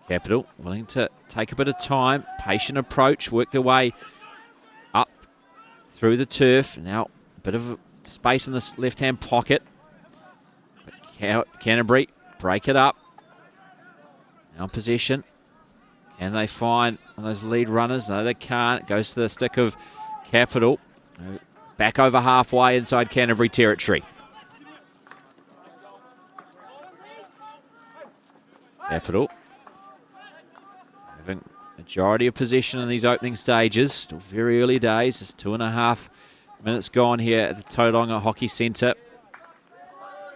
Capital willing to take a bit of time, patient approach, work their way up through the turf. Now a bit of space in this left-hand pocket. But Canterbury break it up. Now possession. Can they find one of those lead runners? No, they can't. It goes to the stick of Capital. Back over halfway inside Canterbury territory. Capital having majority of possession in these opening stages. Still very early days. Just 2.5 minutes gone here at the Tauranga Hockey Centre.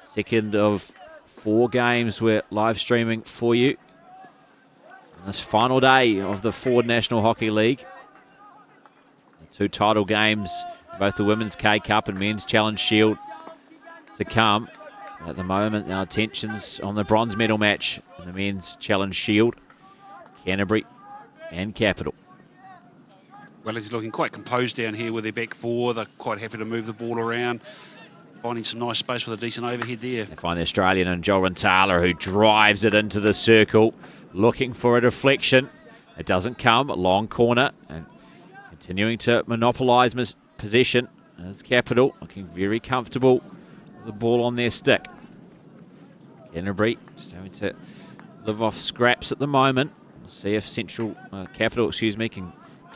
Second of 4 games we're live streaming for you on this final day of the Ford National Hockey League. The 2 title games, both the Women's K-Cup and Men's Challenge Shield to come. At the moment, our attention's on the bronze medal match in the Men's Challenge Shield. Canterbury and Capital. Well, he's looking quite composed down here with their back 4. They're quite happy to move the ball around, finding some nice space with a decent overhead there. They find the Australian and Joel Rentala, who drives it into the circle, looking for a deflection. It doesn't come. Long corner and continuing to monopolise possession as Capital, looking very comfortable with the ball on their stick. Canterbury just having to live off scraps at the moment. We'll see if Capital can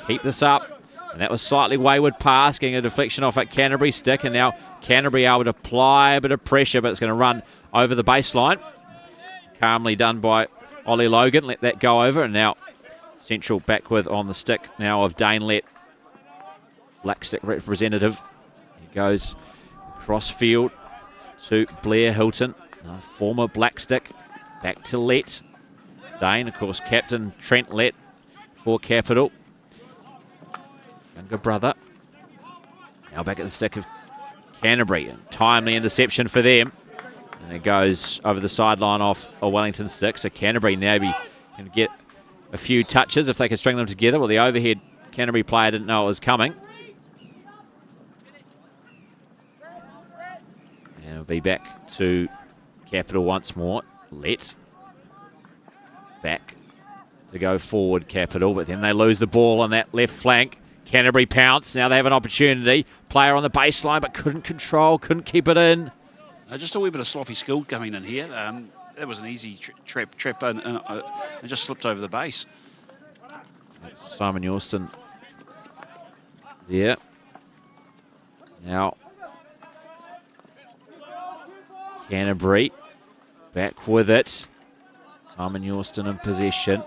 keep this up. And that was slightly wayward pass, getting a deflection off at Canterbury's stick. And now Canterbury able to apply a bit of pressure, but it's going to run over the baseline. Calmly done by Ollie Logan. Let that go over. And now Central back with on the stick now of Dane Lett, black stick representative. He goes cross field to Blair Hilton, former black stick. Back to Lett. Dane, of course, captain Trent Lett for Capital. Younger brother. Now back at the stick of Canterbury. Timely interception for them. And it goes over the sideline off a Wellington stick. So Canterbury maybe can get a few touches if they can string them together. Well, the overhead Canterbury player didn't know it was coming. And it'll be back to Capital once more. Lett. Back to go forward, Capital. But then they lose the ball on that left flank. Canterbury pounce. Now they have an opportunity. Player on the baseline, but couldn't control, couldn't keep it in. Just a wee bit of sloppy skill coming in here. That was an easy trap and just slipped over the base. That's Simon Yorston. Yeah. Now Canterbury back with it. Simon Yorston in possession.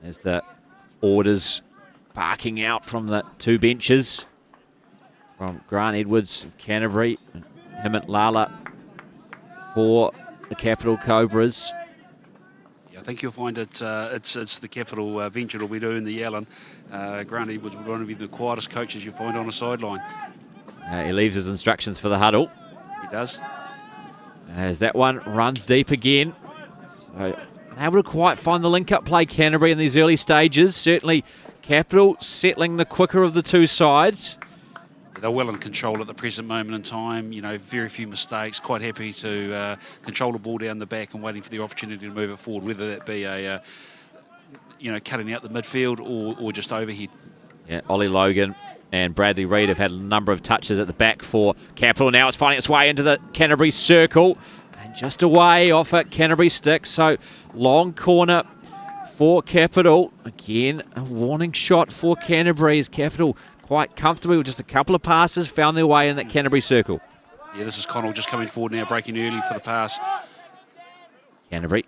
As the orders barking out from the 2 benches from Grant Edwards of Canterbury and Hemant Lala for the Capital Cobras. Yeah, I think you'll find it's the Capital bench that'll be doing the yelling. Grant Edwards will probably be the quietest coaches you'll find on a sideline. He leaves his instructions for the huddle. He does. As that one runs deep again. So unable to quite find the link-up play, Canterbury, in these early stages. Certainly Capital settling the quicker of the 2 sides. They're well in control at the present moment in time. You know, very few mistakes. Quite happy to control the ball down the back and waiting for the opportunity to move it forward, whether that be a, cutting out the midfield or just overhead. Yeah, Ollie Logan and Bradley Reid have had a number of touches at the back for Capital. Now it's finding its way into the Canterbury circle. And just away off at Canterbury stick. So long corner for Capital. Again, a warning shot for Canterbury as Capital quite comfortably with just a couple of passes found their way in that Canterbury circle. Yeah, this is Connell just coming forward now, breaking early for the pass. Canterbury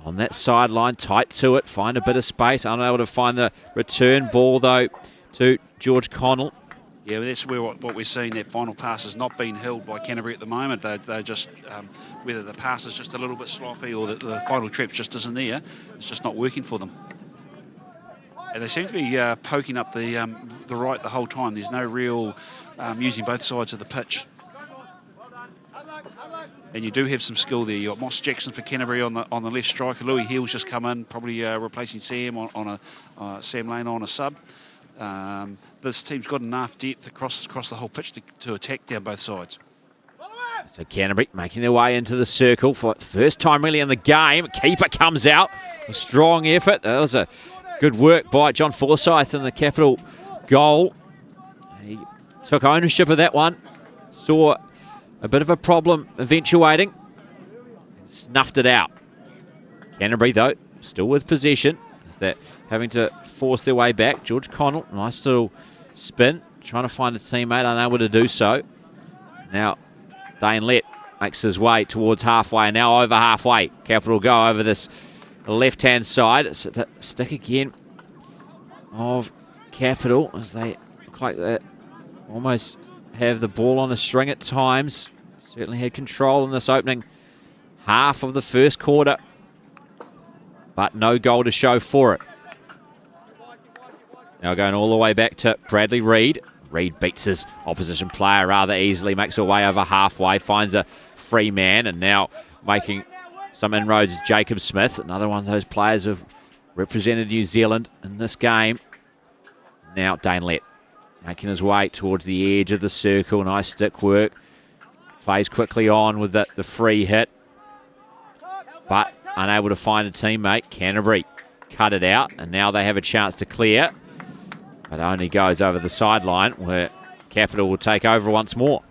on that sideline, tight to it, find a bit of space. Unable to find the return ball, though, to George Connell. Yeah, well, that's where what we're seeing. That final pass has not been held by Canterbury at the moment. They're just, whether the pass is just a little bit sloppy or the final trip just isn't there, it's just not working for them. And they seem to be poking up the right the whole time. There's no real using both sides of the pitch. And you do have some skill there. You've got Moss Jackson for Canterbury on the left striker. Louis Hill's just come in, probably replacing Sam on a Sam Lane on a sub. This team's got enough depth across the whole pitch to attack down both sides. So Canterbury making their way into the circle for first time really in the game. Keeper comes out. A strong effort. That was a good work by John Forsyth in the capital goal. He took ownership of that one. Saw a bit of a problem eventuating. Snuffed it out. Canterbury, though, still with possession. Is that having to force their way back. George Connell, nice little spin. Trying to find a teammate, unable to do so. Now, Dane Lett makes his way towards halfway. Now over halfway. Capital go over this left-hand side. It's a stick again of Capital as they look like they almost have the ball on a string at times. Certainly had control in this opening half of the first quarter, but no goal to show for it. Now going all the way back to Bradley Reid. Reid beats his opposition player rather easily, makes her way over halfway, finds a free man, and now making some inroads is Jacob Smith, another one of those players who have represented New Zealand in this game. Now Dane Lett making his way towards the edge of the circle. Nice stick work. Plays quickly on with the free hit, but unable to find a teammate. Canterbury cut it out, and now they have a chance to clear, but only goes over the sideline where Capital will take over once more.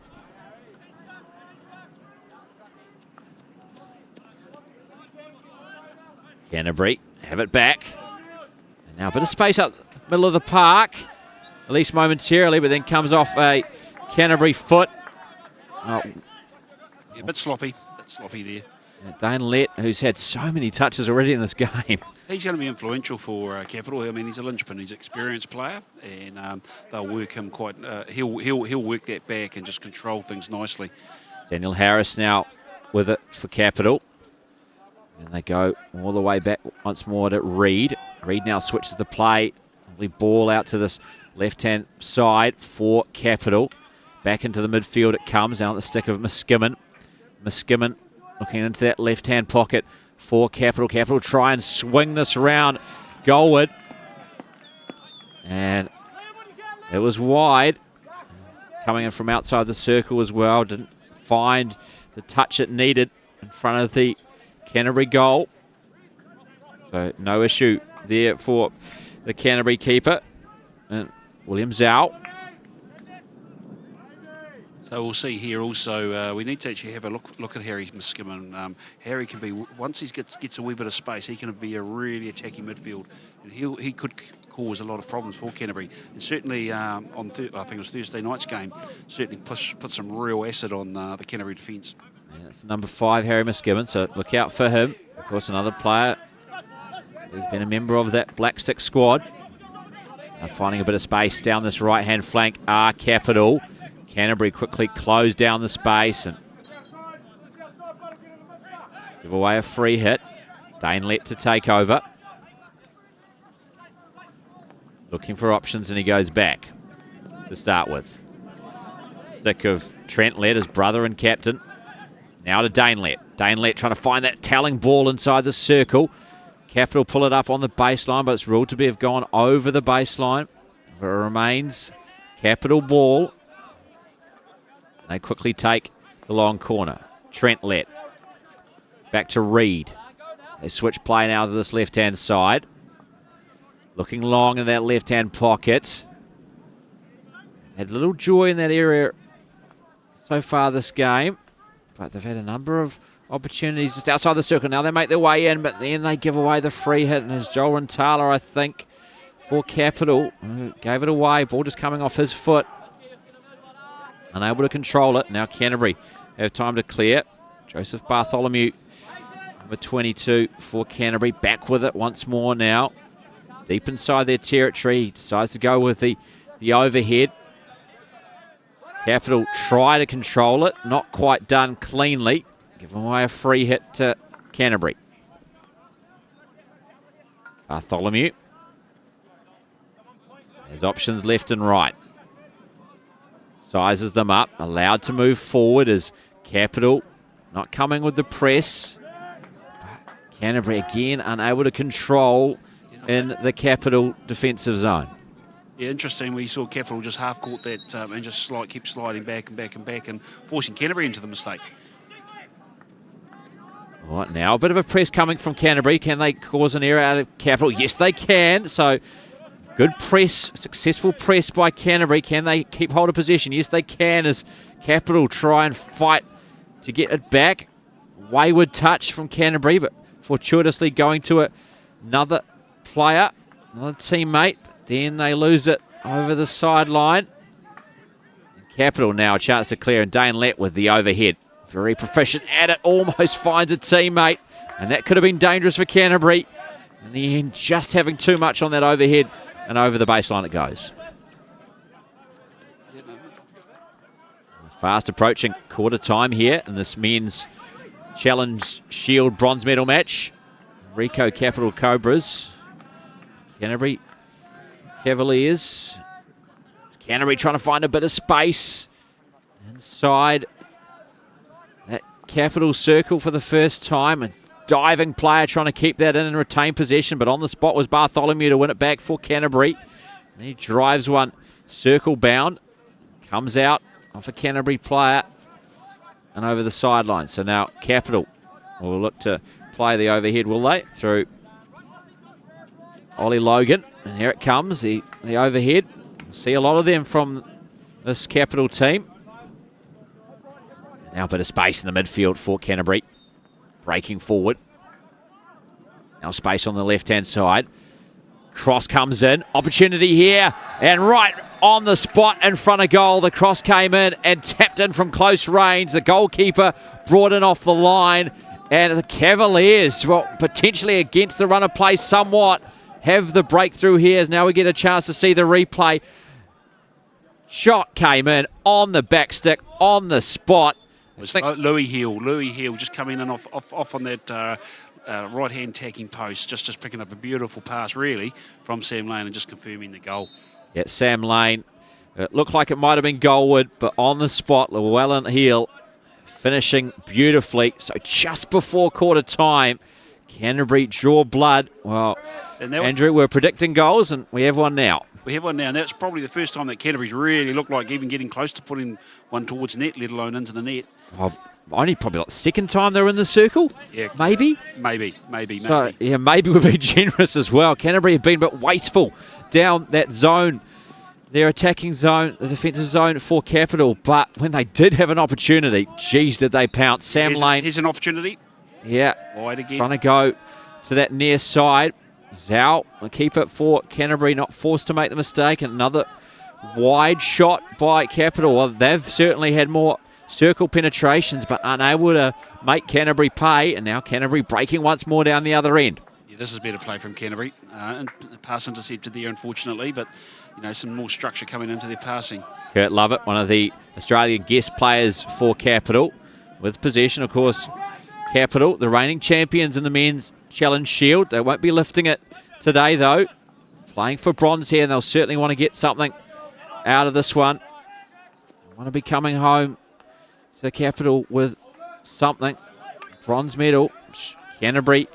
Canterbury have it back. And now a bit of space up the middle of the park, at least momentarily, but then comes off a Canterbury foot. Oh. Yeah, a bit sloppy there. Dane Lett, who's had so many touches already in this game. He's going to be influential for Capital. I mean, he's a linchpin. He's an experienced player, and they'll work him quite. He'll work that back and just control things nicely. Daniel Harris now with it for Capital, and they go all the way back once more to Reid. Reid now switches the play. Lovely ball out to this left-hand side for Capital. Back into the midfield it comes. Out the stick of Miskimen. Miskimen looking into that left-hand pocket for Capital. Capital try and swing this round goalward. And it was wide. Coming in from outside the circle as well. Didn't find the touch it needed in front of the Canterbury goal. So no issue there for the Canterbury keeper. And Williams out. So we'll see here also, we need to actually have a look at Harry Miskimen. Harry can be, once he gets a wee bit of space, he can be a really attacking midfield. And he could cause a lot of problems for Canterbury. And certainly I think it was Thursday night's game, certainly put some real acid on the Canterbury defence. Yeah, that's number 5, Harry Miskimen, so look out for him. Of course, another player who's been a member of that Black Stick squad. Finding a bit of space down this right-hand flank are Capital. Canterbury quickly close down the space and give away a free hit. Dane Lett to take over. Looking for options, and he goes back to start with. Stick of Trent Lett, his brother and captain. Now to Dane Lett. Dane Lett trying to find that telling ball inside the circle. Capital pull it up on the baseline, but it's ruled to have gone over the baseline. But it remains Capital ball. They quickly take the long corner. Trent Lett. Back to Reid. They switch play now to this left-hand side. Looking long in that left-hand pocket. Had a little joy in that area so far this game. But they've had a number of opportunities just outside the circle. Now they make their way in, but then they give away the free hit. And it's Joel Rentala, I think, for Capital, who gave it away. Ball just coming off his foot. Unable to control it. Now Canterbury have time to clear. Joseph Bartholomew, number 22 for Canterbury. Back with it once more now. Deep inside their territory. He decides to go with the overhead. Capital try to control it. Not quite done cleanly. Give away a free hit to Canterbury. Bartholomew. There's options left and right. Sizes them up, allowed to move forward as Capital not coming with the press. Canterbury again unable to control in the Capital defensive zone. Yeah, interesting. We saw Capital just half caught that and just keep sliding back and back and back and forcing Canterbury into the mistake. All right, now a bit of a press coming from Canterbury. Can they cause an error out of Capital? Yes, they can. So good press, successful press by Canterbury. Can they keep hold of possession? Yes, they can, as Capital try and fight to get it back. Wayward touch from Canterbury, but fortuitously going to another player, another teammate. Then they lose it over the sideline. Capital now a chance to clear, and Dane Lett with the overhead. Very proficient at it, almost finds a teammate, and that could have been dangerous for Canterbury. In the end, just having too much on that overhead, and over the baseline it goes. Fast approaching quarter time here in this men's Challenge Shield bronze medal match. Ricoh Capital Cobras, Canterbury Cavaliers. Canterbury trying to find a bit of space inside that Capital circle for the first time. A diving player trying to keep that in and retain possession, but on the spot was Bartholomew to win it back for Canterbury. And he drives one circle bound, comes out off a Canterbury player and over the sideline. So now Capital will look to play the overhead, will they? Through Ollie Logan. And here it comes, the overhead. We'll see a lot of them from this Capital team. Now a bit of space in the midfield for Canterbury. Breaking forward. Now space on the left-hand side. Cross comes in. Opportunity here. And right on the spot in front of goal. The cross came in and tapped in from close range. The goalkeeper brought it off the line. And the Cavaliers, well, potentially against the run of play somewhat, have the breakthrough here, as now we get a chance to see the replay. Shot came in on the back stick, on the spot. Louis Hill just coming in off on that right-hand tacking post, just picking up a beautiful pass, really, from Sam Lane and just confirming the goal. Yeah, Sam Lane. It looked like it might have been Goldwood, but on the spot, Llewellyn Hill finishing beautifully. So just before quarter time, Canterbury draw blood. Well, Andrew, we're predicting goals, and we have one now. We have one now, and that's probably the first time that Canterbury's really looked like even getting close to putting one towards net, let alone into the net. Well, only probably like the second time they're in the circle. Yeah, maybe. So yeah, maybe we'll be generous as well. Canterbury have been a bit wasteful down that zone, their attacking zone, the defensive zone for Capital. But when they did have an opportunity, geez, did they pounce. Sam Lane. Here's an opportunity. Yeah, wide again. Trying to go to that near side. Zhao will keep it for Canterbury, not forced to make the mistake. And another wide shot by Capital. Well, they've certainly had more circle penetrations, but unable to make Canterbury pay. And now Canterbury breaking once more down the other end. Yeah, this is better play from Canterbury. Pass intercepted there, unfortunately, but some more structure coming into their passing. Kurt Lovett, one of the Australian guest players for Capital, with possession, of course. Capital, the reigning champions in the men's Challenge Shield. They won't be lifting it today, though. Playing for bronze here, and they'll certainly want to get something out of this one. They want to be coming home to Capital with something. Bronze medal. Canterbury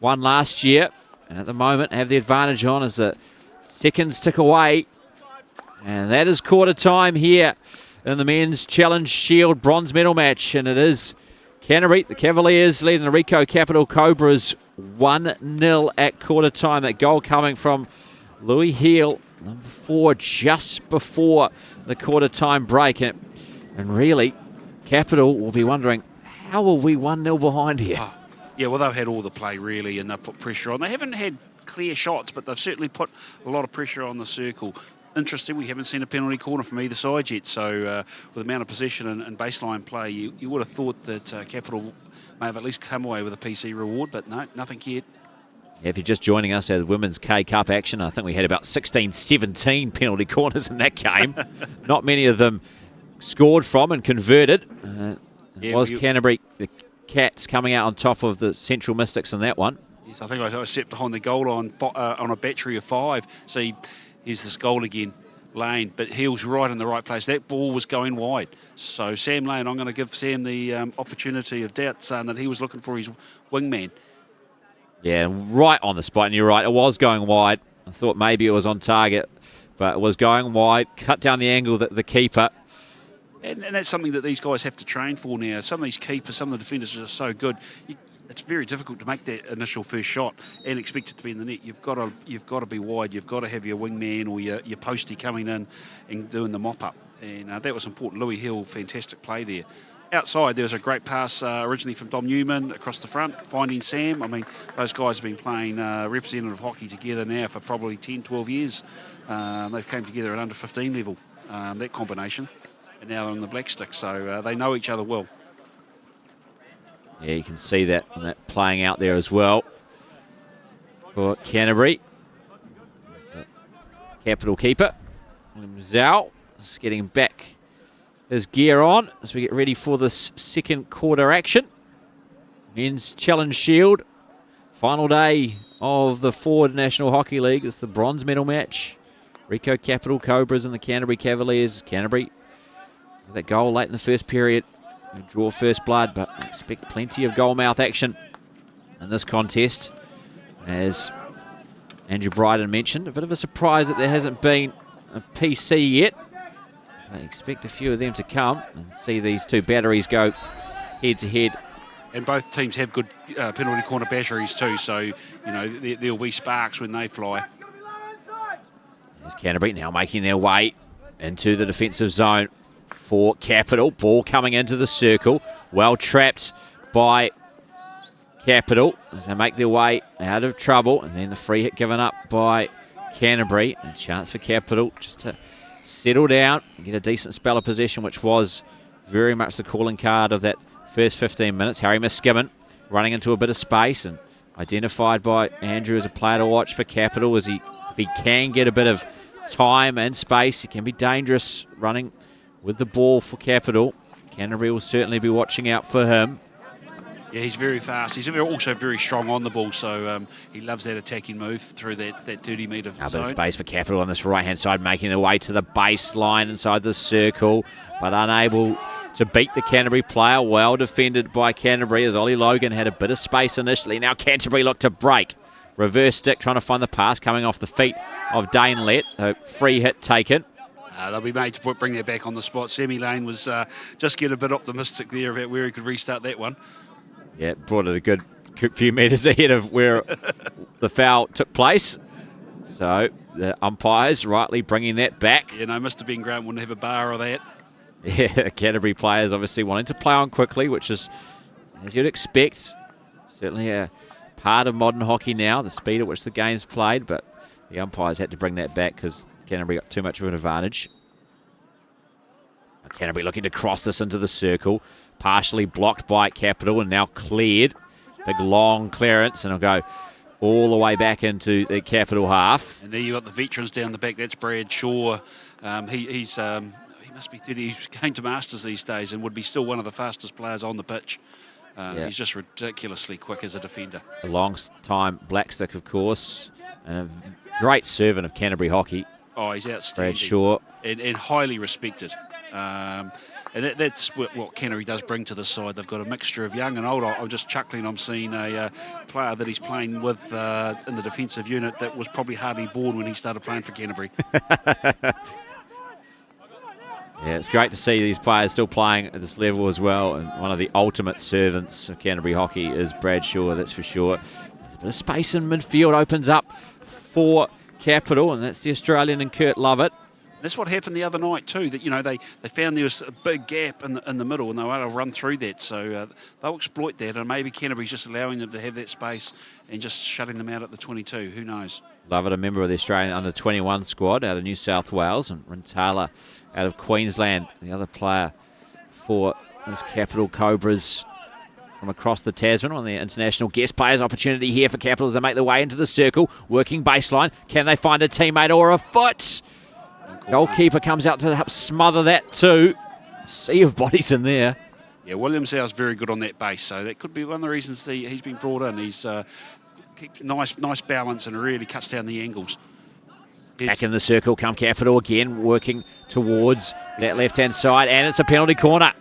won last year, and at the moment have the advantage on as the seconds tick away. And that is quarter time here in the men's Challenge Shield bronze medal match, and it is Canterbury, the Cavaliers, leading the Ricoh Capital Cobras 1-0 at quarter time. That goal coming from Louis Hill, number 4, just before the quarter time break. And really, Capital will be wondering, how are we 1-0 behind here? Yeah, well, they've had all the play, really, and they've put pressure on. They haven't had clear shots, but they've certainly put a lot of pressure on the circle. Interesting, we haven't seen a penalty corner from either side yet, so with the amount of possession and baseline play, you would have thought that Capital may have at least come away with a PC reward, but no, nothing yet. Yeah, if you're just joining us at the Women's K-Cup action, I think we had about 16, 17 penalty corners in that game. Not many of them scored from and converted. Canterbury, the Cats, coming out on top of the Central Mystics in that one. Yes, I think I stepped behind the goal on a battery of 5. See, here's this goal again, Lane, but Hill's right in the right place. That ball was going wide. So Sam Lane, I'm going to give Sam the opportunity of doubt, saying that he was looking for his wingman. Yeah, right on the spot, and you're right, it was going wide. I thought maybe it was on target, but was going wide, cut down the angle that the keeper. And that's something that these guys have to train for now. Some of these keepers, some of the defenders are just so good. It's very difficult to make that initial first shot and expect it to be in the net. You've got to be wide. You've got to have your wingman or your postie coming in and doing the mop up. And that was important. Louis Hill, fantastic play there. Outside, there was a great pass originally from Dom Newman across the front, finding Sam. I mean, those guys have been playing representative hockey together now for probably 10, 12 years. They came together at under 15 level, that combination. And now they're on the black stick, so they know each other well. Yeah, you can see that playing out there as well for Canterbury. Capital keeper, William Zhao, is getting back his gear on as we get ready for this second quarter action. Men's Challenge Shield, final day of the Ford National Hockey League. It's the bronze medal match. Ricoh Capital Cobras and the Canterbury Cavaliers. Canterbury with that goal late in the first period. We draw first blood, but I expect plenty of goal-mouth action in this contest. As Andrew Bryden mentioned, a bit of a surprise that there hasn't been a PC yet. I expect a few of them to come and see these two batteries go head-to-head. And both teams have good penalty corner batteries too, so you know there'll be sparks when they fly. There's Canterbury now making their way into the defensive zone for Capital. Ball coming into the circle. Well trapped by Capital as they make their way out of trouble. And then the free hit given up by Canterbury. A chance for Capital just to settle down and get a decent spell of possession, which was very much the calling card of that first 15 minutes. Harry Miskimmon running into a bit of space and identified by Andrew as a player to watch for Capital. If he can get a bit of time and space, he can be dangerous running with the ball for Capital. Canterbury will certainly be watching out for him. Yeah, he's very fast. He's also very strong on the ball, so he loves that attacking move through that 30-metre zone. A bit of space for Capital on this right-hand side, making their way to the baseline inside the circle, but unable to beat the Canterbury player. Well defended by Canterbury as Ollie Logan had a bit of space initially. Now Canterbury look to break. Reverse stick, trying to find the pass, coming off the feet of Dane Lett. A free hit taken. They'll be made to bring that back on the spot. Semi Lane was just get a bit optimistic there about where he could restart that one. Yeah, brought it a good few metres ahead of where the foul took place. So the umpires rightly bringing that back. Yeah, no, Mr. Ben Grant wouldn't have a bar of that. Yeah, Canterbury players obviously wanting to play on quickly, which is, as you'd expect, certainly a part of modern hockey now, the speed at which the game's played, but the umpires had to bring that back because Canterbury got too much of an advantage. Canterbury looking to cross this into the circle. Partially blocked by Capital and now cleared. Big long clearance, and it'll go all the way back into the Capital half. And there you got the veterans down the back. That's Brad Shaw. He must be 30. He's going to Masters these days and would be still one of the fastest players on the pitch. He's just ridiculously quick as a defender. A long-time blackstick, of course, and a great servant of Canterbury hockey. Oh, he's outstanding. Brad Shaw. And highly respected. And that's what Canterbury does bring to the side. They've got a mixture of young and old. I'm just chuckling. I'm seeing a player that he's playing with in the defensive unit that was probably hardly born when he started playing for Canterbury. Yeah, it's great to see these players still playing at this level as well. And one of the ultimate servants of Canterbury hockey is Brad Shaw, that's for sure. There's a bit of space in midfield, opens up for Capital, and that's the Australian and Kurt Lovett. That's what happened the other night too, that, you know, they found there was a big gap in the middle and they were able to run through that. So they'll exploit that, and maybe Canterbury's just allowing them to have that space and just shutting them out at the 22. Who knows? Lovett, a member of the Australian under-21 squad out of New South Wales, and Rintala out of Queensland, the other player for this Capital Cobras from across the Tasman on their international guest players. Opportunity here for Capital as they make their way into the circle. Working baseline. Can they find a teammate or a foot? Goalkeeper comes out to help smother that too. Sea of bodies in there. Yeah, William Zhau's very good on that base, so that could be one of the reasons he's been brought in. He's keeps nice balance and really cuts down the angles. Back in the circle come Capital again, working towards that left-hand side, and it's a penalty corner.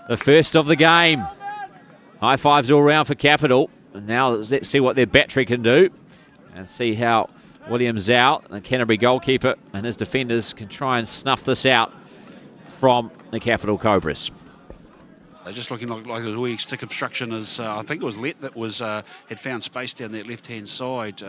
The first of the game. High fives all round for Capital. And now let's see what their battery can do and see how Williams out. The Canterbury goalkeeper and his defenders can try and snuff this out from the Capital Cobras. They're just looking like a wee stick obstruction. As I think it was Let that was had found space down that left-hand side,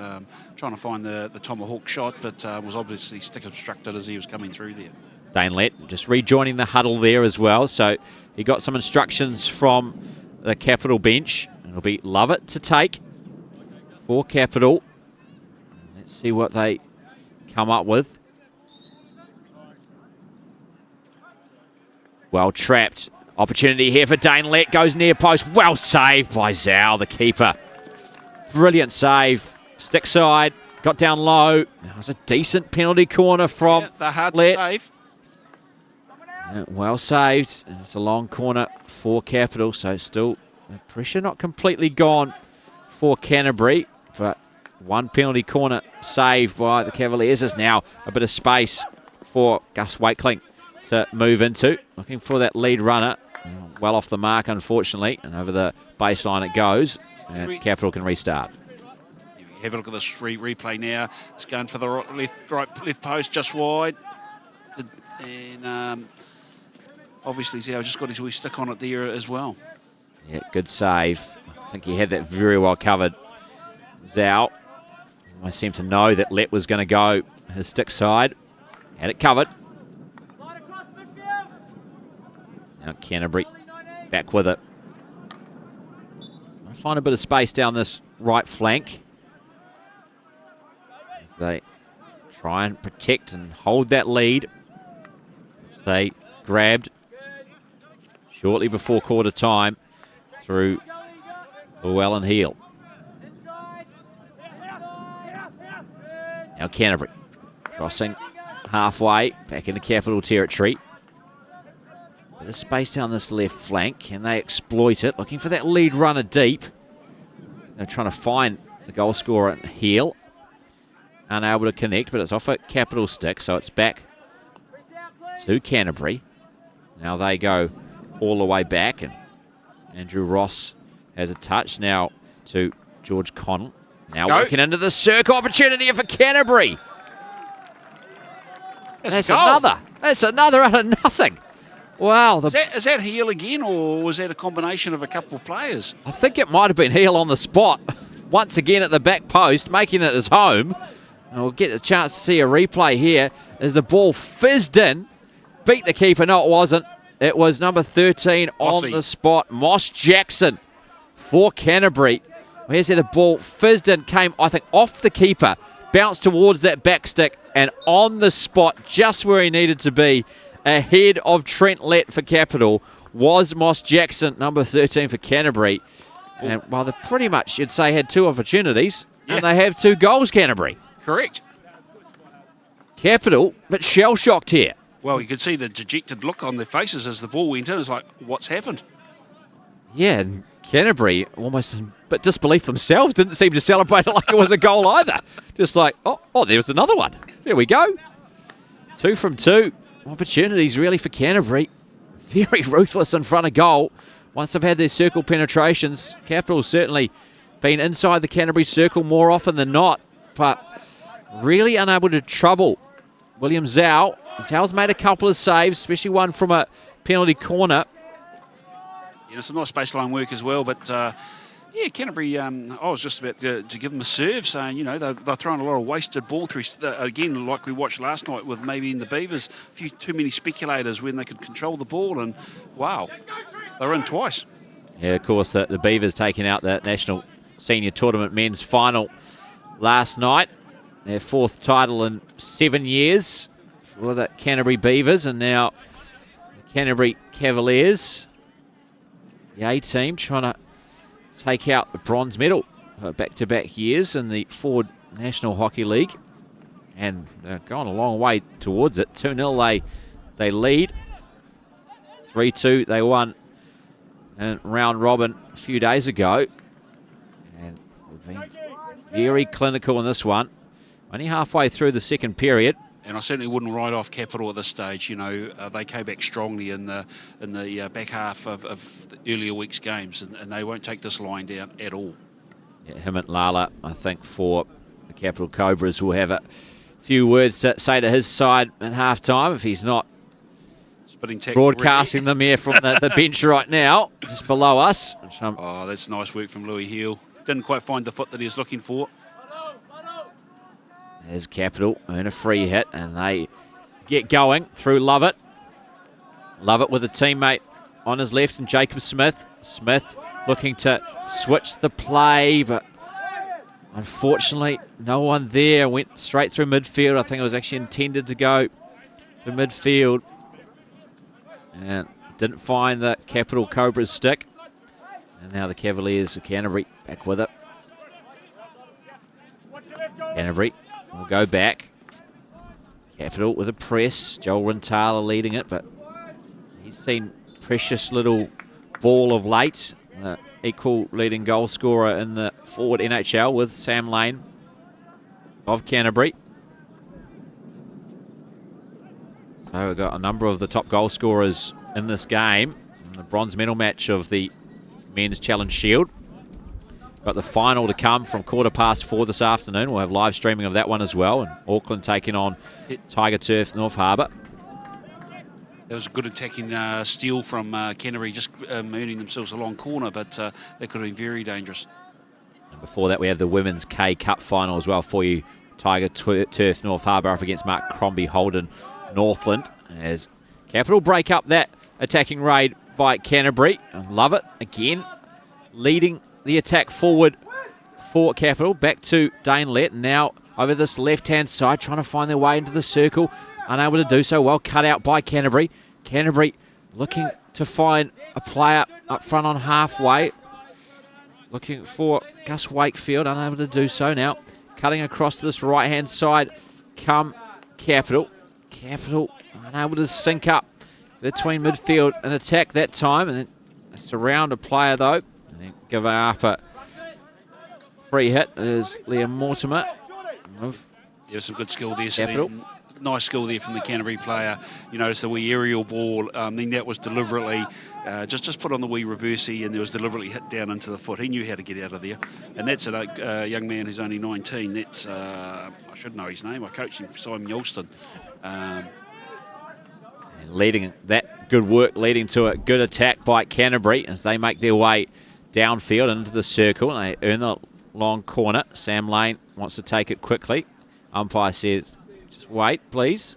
trying to find the tomahawk shot, but was obviously stick obstructed as he was coming through there. Dane Lett just rejoining the huddle there as well. So he got some instructions from the Capital bench. It'll be Lovett to take for Capital. Let's see what they come up with. Well trapped. Opportunity here for Dane Lett. Goes near post. Well saved by Zhao, the keeper. Brilliant save. Stick side. Got down low. That was a decent penalty corner from they're hard Lett. to save. Yeah, well saved. And it's a long corner for Capital. So still the pressure not completely gone for Canterbury. But one penalty corner saved by the Cavaliers. Is now a bit of space for Gus Wakeling to move into. Looking for that lead runner. Well off the mark, unfortunately, and over the baseline it goes, and Capital can restart. Have a look at this replay now. It's going for the left post, just wide, and obviously Zhao just got his wee stick on it there as well. Yeah, good save. I think he had that very well covered. Zhao, I seem to know that Lett was going to go his stick side. Had it covered. Now Canterbury back with it. I'll find a bit of space down this right flank as they try and protect and hold that lead, which they grabbed shortly before quarter time through Llewellyn Heel. Now Canterbury crossing halfway back into Capital territory. Bit of space down this left flank. Can they exploit it? Looking for that lead runner deep. They're trying to find the goal scorer at Heel. Unable to connect, but it's off a Capital stick, so it's back to Canterbury. Now they go all the way back, and Andrew Ross has a touch now to George Connell. Now working into the circle. Opportunity for Canterbury. That's another. That's another out of nothing. Wow. Is that Heel again, or was that a combination of a couple of players? I think it might have been Heel on the spot. Once again at the back post, making it his home. And we'll get a chance to see a replay here as the ball fizzed in. Beat the keeper. No, it wasn't. It was number 13 on the spot, Moss Jackson for Canterbury. Here's how the ball fizzed in, came, I think, off the keeper, bounced towards that back stick, and on the spot, just where he needed to be, ahead of Trent Lett for Capital, was Moss Jackson, number 13 for Canterbury. And well, they pretty much, you'd say, had two opportunities, and they have two goals, Canterbury. Correct. Capital, but shell-shocked here. Well, you could see the dejected look on their faces as the ball went in. It's like, what's happened? Yeah, and Canterbury, almost a bit disbelief themselves, didn't seem to celebrate it like it was a goal either. Just like, oh, there's another one. There we go. 2 from 2. Opportunities really for Canterbury. Very ruthless in front of goal. Once they've had their circle penetrations, Capital's certainly been inside the Canterbury circle more often than not, but really unable to trouble William Zhao. Zhao's made a couple of saves, especially one from a penalty corner. Yeah, some nice baseline work as well, but yeah, Canterbury, I was just about to give them a serve, saying, you know, they're throwing a lot of wasted ball through, again, like we watched last night with maybe in the Beavers, a few too many speculators when they could control the ball, and wow, they're in twice. Yeah, of course, the Beavers taking out the National Senior Tournament men's final last night. Their 4th title in 7 years for the Canterbury Beavers, and now the Canterbury Cavaliers, the A team, trying to take out the bronze medal for back-to-back years in the Ford National Hockey League. And they're going a long way towards it. 2-0 they lead. 3-2 they won in round robin a few days ago. And they've been very clinical in this one. Only halfway through the second period. And I certainly wouldn't write off Capital at this stage. You know, they came back strongly in the back half of the earlier weeks' games, and they won't take this line down at all. Yeah, him and Lala, I think, for The Capital Cobras will have a few words to say to his side at half-time if he's not broadcasting them here from the bench right now, just below us. Oh, that's nice work from Louis Heel. Didn't quite find the foot that he was looking for. There's Capital earn a free hit, and they get going through Lovett. Lovett with a teammate on his left, and Jacob Smith. Smith looking to switch the play, but unfortunately no one there. Went straight through midfield. I think it was actually intended to go through midfield, and didn't find the Capital Cobras stick. And now the Cavaliers of Canterbury back with it. Canterbury will go back. Capital with a press. Joel Rentala leading it, but he's seen precious little ball of late. Equal leading goal scorer in the Ford NHL with Sam Lane of Canterbury. So we've got a number of the top goal scorers in this game. In the bronze medal match of the Men's Challenge Shield. Got the final to come from 4:15 this afternoon. We'll have live streaming of that one as well. And Auckland taking on Tiger Turf North Harbour. There was a good attacking steal from Canterbury, just earning themselves a long corner, but that could have been very dangerous. And before that, we have the Women's K Cup final as well for you. Tiger Turf North Harbour up against Mark Crombie Holden Northland. As Capital break up that attacking raid by Canterbury. And love it again, leading the attack forward for Capital. Back to Dane Lett. Now over this left-hand side, trying to find their way into the circle. Unable to do so. Well cut out by Canterbury. Canterbury looking to find a player up front on halfway. Looking for Gus Wakefield. Unable to do so now. Cutting across to this right-hand side. Come Capital. Capital unable to sync up between midfield and attack that time. And then surround a player though. And then give up a free hit is Liam Mortimer. There's some good skill there. Capital. Nice skill there from the Canterbury player. You notice the wee aerial ball. Then that was deliberately just put on the wee reversey, and there was deliberately hit down into the foot. He knew how to get out of there. And that's a young man who's only 19. That's I should know his name. I coached him, Simon Yolston. Leading that good work, leading to a good attack by Canterbury as they make their way downfield into the circle. And they earn the long corner. Sam Lane wants to take it quickly. Umpire says, just wait, please.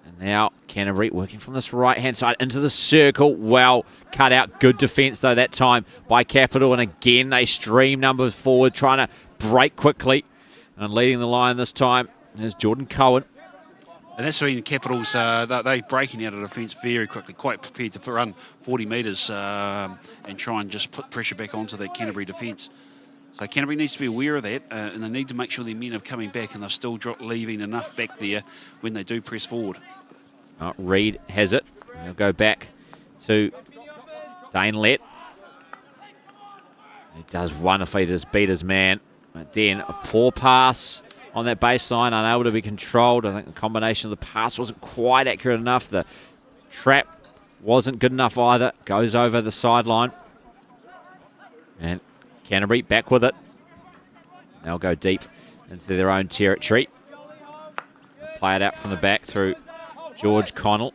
And now Canterbury working from this right-hand side into the circle. Well cut out. Good defence, though, that time by Capital. And again, they stream numbers forward, trying to break quickly. And leading the line this time is Jordan Cohen. And that's been Capital's, they're breaking out of defence very quickly, quite prepared to run 40 metres and try and just put pressure back onto that Canterbury defence. So Canterbury needs to be aware of that, and they need to make sure their men are coming back and they're still leaving enough back there when they do press forward. Reid has it. He'll go back to Dane Lett. He does wonderfully to just beat his man. But then a poor pass on that baseline, unable to be controlled. I think the combination of the pass wasn't quite accurate enough. The trap wasn't good enough either. Goes over the sideline. And Canterbury back with it. They'll go deep into their own territory. Play it out from the back through George Connell.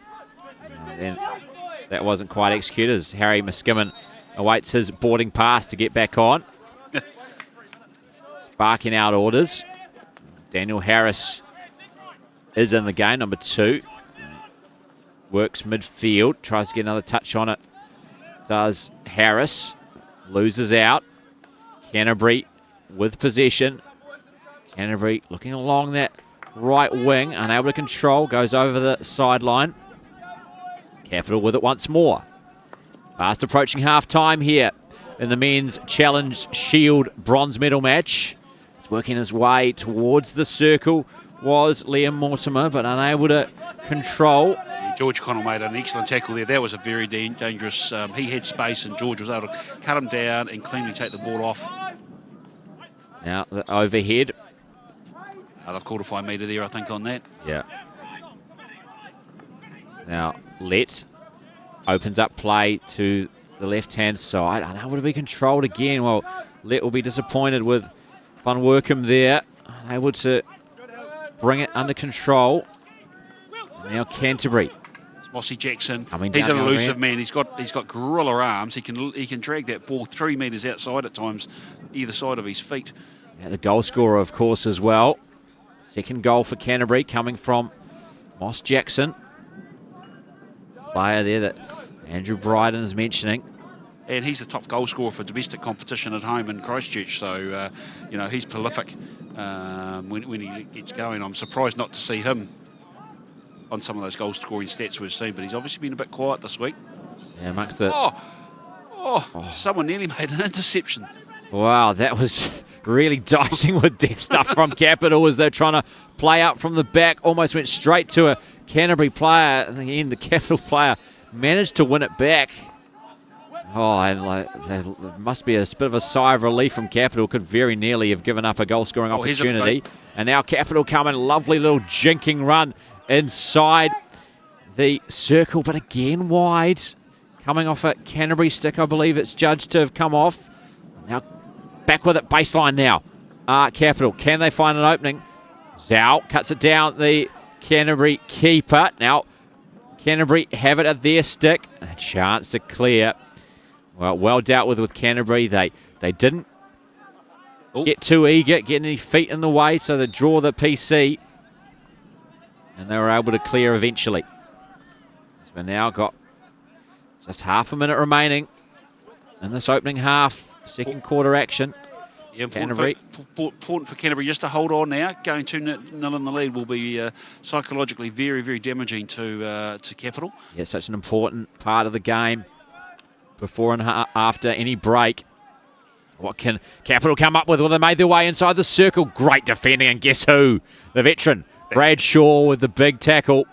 And then that wasn't quite executed as Harry Muskimen awaits his boarding pass to get back on. Sparking out orders. Daniel Harris is in the game, number 2. Works midfield, tries to get another touch on it. Does Harris. Loses out. Canterbury with possession. Canterbury looking along that right wing, unable to control, goes over the sideline. Capital with it once more. Fast approaching half-time here in the Men's Challenge Shield bronze medal match. He's working his way towards the circle was Liam Mortimer, but unable to control. George Connell made an excellent tackle there. That was a very dangerous. He had space, and George was able to cut him down and cleanly take the ball off. Now the overhead. They've called a 5 metre there, I think, on that. Yeah. Now Lett opens up play to the left-hand side. Unable to be controlled again. Well, Lett will be disappointed with Van Workum there. unable to bring it under control. And now Canterbury. It's Mossy Jackson. Coming He's down an the elusive ramp. man. He's got gorilla arms. He can drag that ball 3 metres outside at times, either side of his feet. Yeah, the goal scorer, of course, as well. Second goal for Canterbury coming from Moss Jackson. Player there that Andrew Bryden is mentioning. And he's the top goal scorer for domestic competition at home in Christchurch. So, he's prolific when he gets going. I'm surprised not to see him on some of those goal scoring stats we've seen, but he's obviously been a bit quiet this week. Yeah, amongst the... Someone nearly made an interception. Wow, that was really dicing with deep stuff from Capital as they're trying to play up from the back. Almost went straight to a Canterbury player. And again, the Capital player managed to win it back. Oh, and there must be a bit of a sigh of relief from Capital. Could very nearly have given up a goal-scoring opportunity. And now Capital coming, lovely little jinking run inside the circle, but again wide. Coming off a Canterbury stick, I believe it's judged to have come off. Now back with it, baseline now. Capital, can they find an opening? Zhao cuts it down, the Canterbury keeper. Now Canterbury have it at their stick. A chance to clear. Well dealt with Canterbury. They didn't get too eager, get any feet in the way, so they draw the PC. And they were able to clear eventually. So we've now got just half a minute remaining in this opening half, second quarter action. Yeah, Canterbury. Important for Canterbury just to hold on now. Going 2-0 in the lead will be psychologically very, very damaging to Capital. Yeah, such an important part of the game before and after any break. What can Capital come up with? Well, they made their way inside the circle. Great defending, and guess who? The veteran, Brad Shaw, with the big tackle.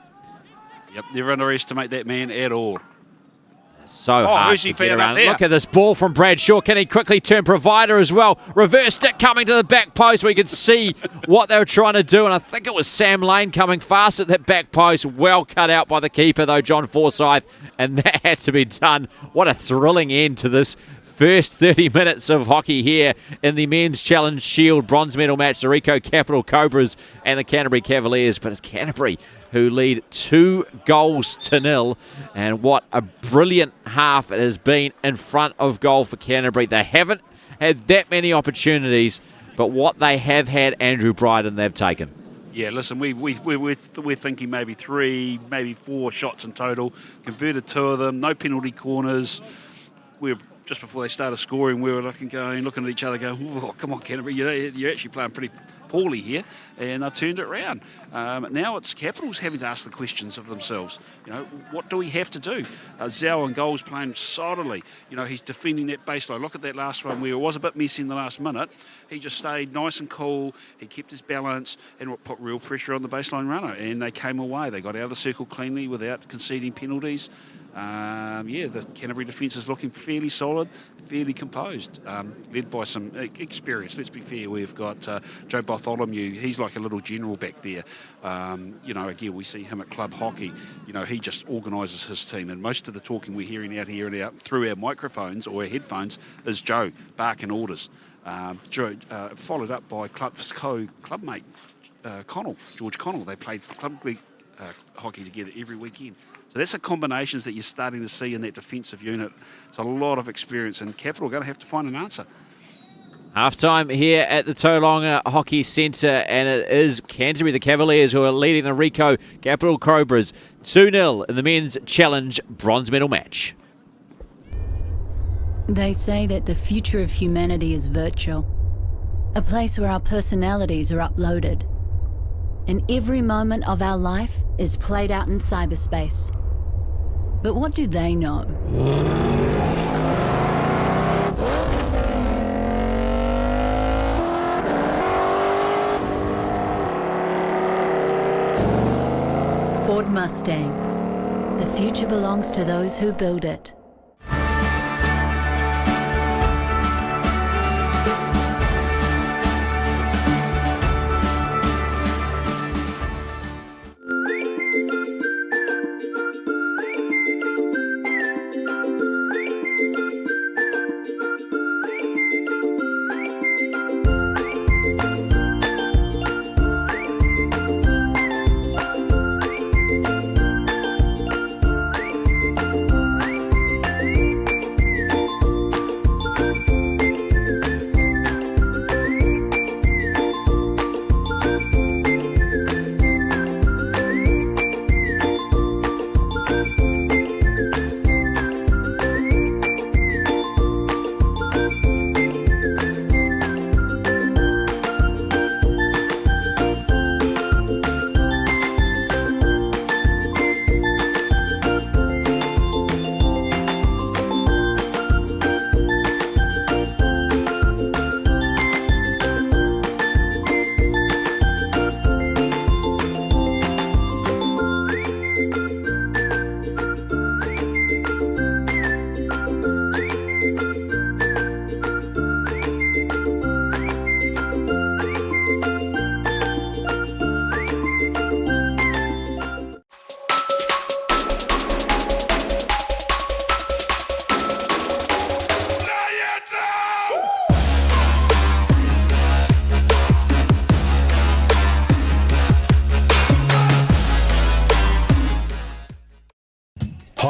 Yep, never underestimate that man at all. So hard who's he to get found around. up there? Look at this ball from Brad Shaw. Can he quickly turn provider as well? Reverse stick coming to the back post. We could see what they were trying to do, and I think it was Sam Lane coming fast at that back post. Well cut out by the keeper, though, John Forsyth, and that had to be done. What a thrilling end to this first 30 minutes of hockey here in the Men's Challenge Shield bronze medal match. The Ricoh Capital Cobras and the Canterbury Cavaliers, but it's Canterbury who lead 2-0, and what a brilliant half it has been in front of goal for Canterbury. They haven't had that many opportunities, but what they have had, Andrew Bryden, they've taken. Yeah, listen, we're thinking maybe 3, maybe 4 shots in total, converted 2 of them, no penalty corners. We're just before they started scoring, we were looking at each other going, oh, come on, Canterbury, you're actually playing pretty poorly here, and they've turned it around. Now it's Capitals having to ask the questions of themselves. What do we have to do? Zhao and goals playing solidly. He's defending that baseline. Look at that last one where it was a bit messy in the last minute. He just stayed nice and cool. He kept his balance and put real pressure on the baseline runner, and they came away. They got out of the circle cleanly without conceding penalties. The Canterbury defence is looking fairly solid, fairly composed, led by some experience. Let's be fair, we've got Joe Bartholomew. He's like a little general back there. Again, we see him at club hockey. He just organises his team, and most of the talking we're hearing out here and out through our microphones or our headphones is Joe barking orders. Joe, followed up by clubmate George Connell. They played club hockey together every weekend. So that's the combinations that you're starting to see in that defensive unit. It's a lot of experience, and Capital are going to have to find an answer. Half-time here at the Tauranga Hockey Centre, and it is Canterbury, the Cavaliers, who are leading the Ricoh Capital Cobras 2-0 in the Men's Challenge bronze medal match. They say that the future of humanity is virtual, a place where our personalities are uploaded, and every moment of our life is played out in cyberspace. But what do they know? Ford Mustang. The future belongs to those who build it.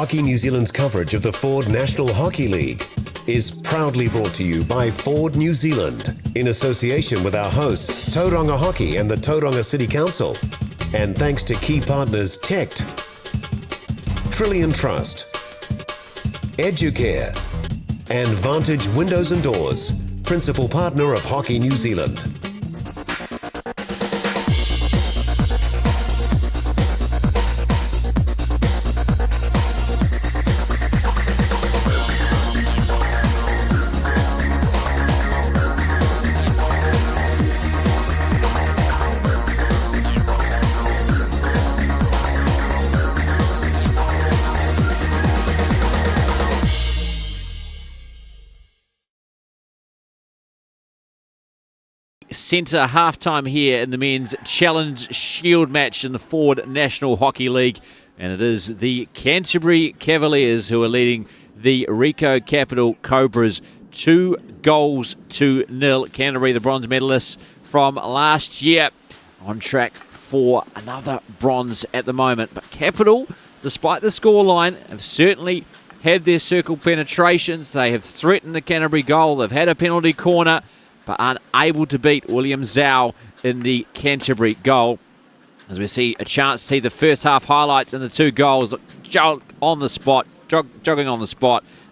Hockey New Zealand's coverage of the Ford National Hockey League is proudly brought to you by Ford New Zealand in association with our hosts Tauranga Hockey and the Tauranga City Council, and thanks to key partners TECT, Trillion Trust, Educare, and Vantage Windows and Doors, principal partner of Hockey New Zealand. Centre halftime here in the men's Challenge Shield match in the Ford National Hockey League, and it is the Canterbury Cavaliers who are leading the Ricoh Capital Cobras 2-0. Canterbury, the bronze medalists from last year, on track for another bronze at the moment. But Capital, despite the scoreline, have certainly had their circle penetrations. They have threatened the Canterbury goal. They've had a penalty corner, but unable to beat William Zhao in the Canterbury goal. As we see a chance to see the first half highlights and the two goals. Jogging on the spot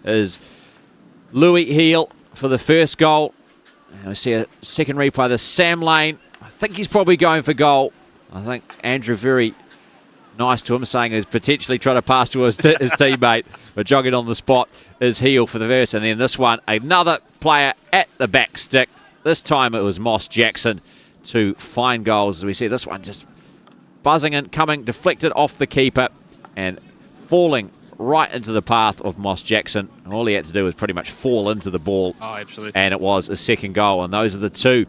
is Louis Heel for the first goal. And we see a second replay, the Sam Lane. I think he's probably going for goal. I think Andrew very nice to him, saying he's potentially trying to pass to his teammate, but jogging on the spot is Heel for the verse. And then this one, another player at the back stick. This time it was Moss Jackson to find goals. As we see this one just buzzing in, coming deflected off the keeper and falling right into the path of Moss Jackson. And all he had to do was pretty much fall into the ball. Oh, absolutely. And it was a second goal. And those are the two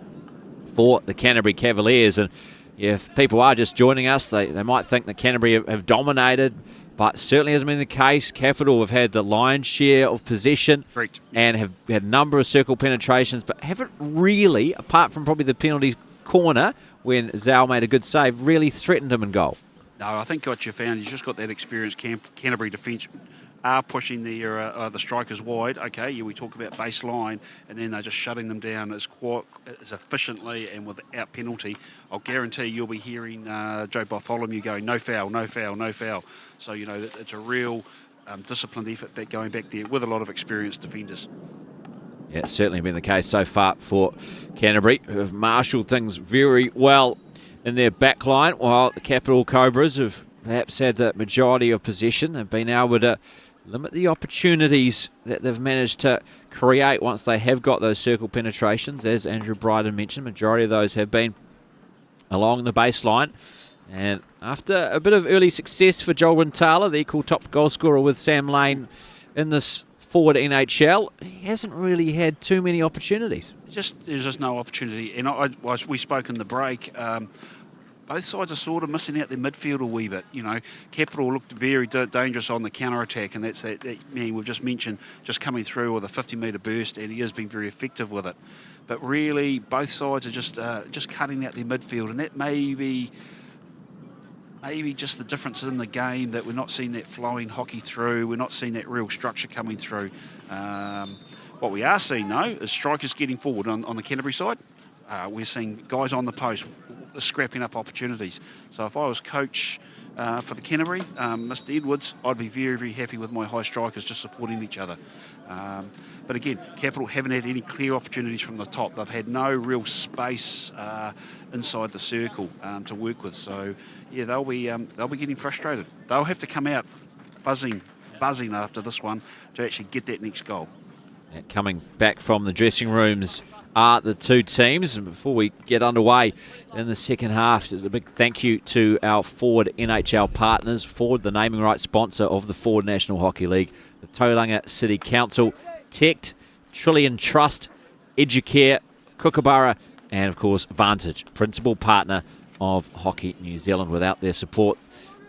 for the Canterbury Cavaliers. And if people are just joining us, they might think that Canterbury have dominated, but certainly hasn't been the case. Capital have had the lion's share of possession. Correct. And have had a number of circle penetrations, but haven't really, apart from probably the penalty corner when Zhao made a good save, really threatened him in goal. No, I think what you found, you've just got that experienced Canterbury defence are pushing the strikers wide. Okay, we talk about baseline, and then they're just shutting them down as efficiently and without penalty. I'll guarantee you'll be hearing Joe Bartholomew going, no foul, no foul, no foul. So, it's a real disciplined effort going back there with a lot of experienced defenders. Yeah, it's certainly been the case so far for Canterbury, who have marshalled things very well in their back line, while the Capital Cobras have perhaps had the majority of possession. They've been able to limit the opportunities that they've managed to create once they have got those circle penetrations. As Andrew Bryden mentioned, majority of those have been along the baseline. And after a bit of early success for Joel Rintala, the equal top goal scorer with Sam Lane in this Ford NHL, he hasn't really had too many opportunities. There's just no opportunity. And we spoke in the break. Both sides are sort of missing out their midfield a wee bit. Capital looked very dangerous on the counter-attack, and that's that man we've just mentioned, just coming through with a 50-metre burst, and he has been very effective with it. But really, both sides are just cutting out their midfield, and that may be just the difference in the game, that we're not seeing that flowing hockey through. We're not seeing that real structure coming through. What we are seeing, though, is strikers getting forward on the Canterbury side. We're seeing guys on the post scrapping up opportunities. So if I was coach for the Canterbury, Mr. Edwards, I'd be very, very happy with my high strikers just supporting each other. But again, Capital haven't had any clear opportunities from the top. They've had no real space inside the circle to work with. So yeah, they'll be getting frustrated. They'll have to come out buzzing after this one to actually get that next goal. Coming back from the dressing rooms are the two teams. And before we get underway in the second half, just a big thank you to our Ford NHL partners. Ford, the naming rights sponsor of the Ford National Hockey League, the Tauranga City Council, TECT, Trillion Trust, Educare, Kookaburra, and of course Vantage, principal partner of Hockey New Zealand. Without their support,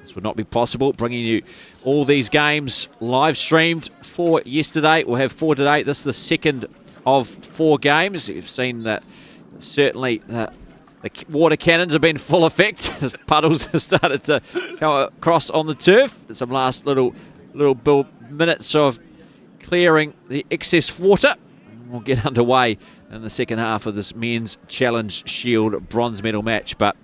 this would not be possible. Bringing you all these games live streamed for yesterday. We'll have 4 today. This is the second of 4 games. You've seen that certainly the water cannons have been full effect as puddles have started to go across on the turf. Some last little minutes of clearing the excess water. We'll get underway in the second half of this men's Challenge Shield bronze medal match. But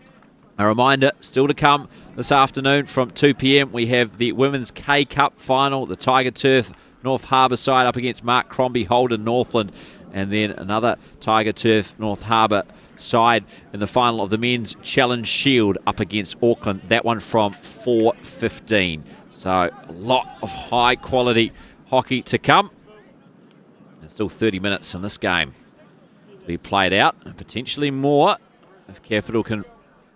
a reminder, still to come this afternoon from 2 p.m, we have the Women's K-Cup final, the Tiger Turf North Harbour side up against Mark Crombie, Holden, Northland, and then another Tiger Turf North Harbour side in the final of the men's Challenge Shield up against Auckland. That one from 4:15. So a lot of high quality hockey to come. There's still 30 minutes in this game to be played out, and potentially more if Capital can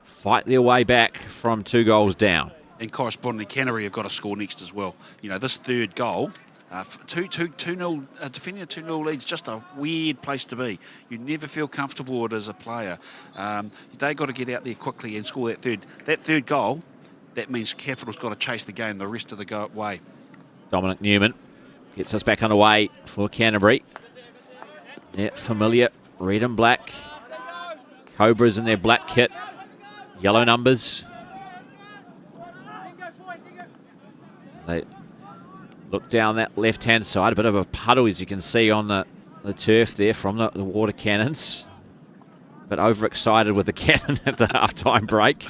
fight their way back from 2 goals down. And correspondingly, Canterbury have got to score next as well. You know, this third goal, 2-0, defending a 2-0 lead is just a weird place to be. You never feel comfortable with it as a player. They got to get out there quickly and score that third. That third goal, that means Capital's got to chase the game the rest of the way. Dominic Newman gets us back underway for Canterbury. Yeah, familiar red and black. Cobras in their black kit. Yellow numbers. They look down that left-hand side. A bit of a puddle, as you can see, on the turf there from the water cannons. But overexcited with the cannon at the halftime break.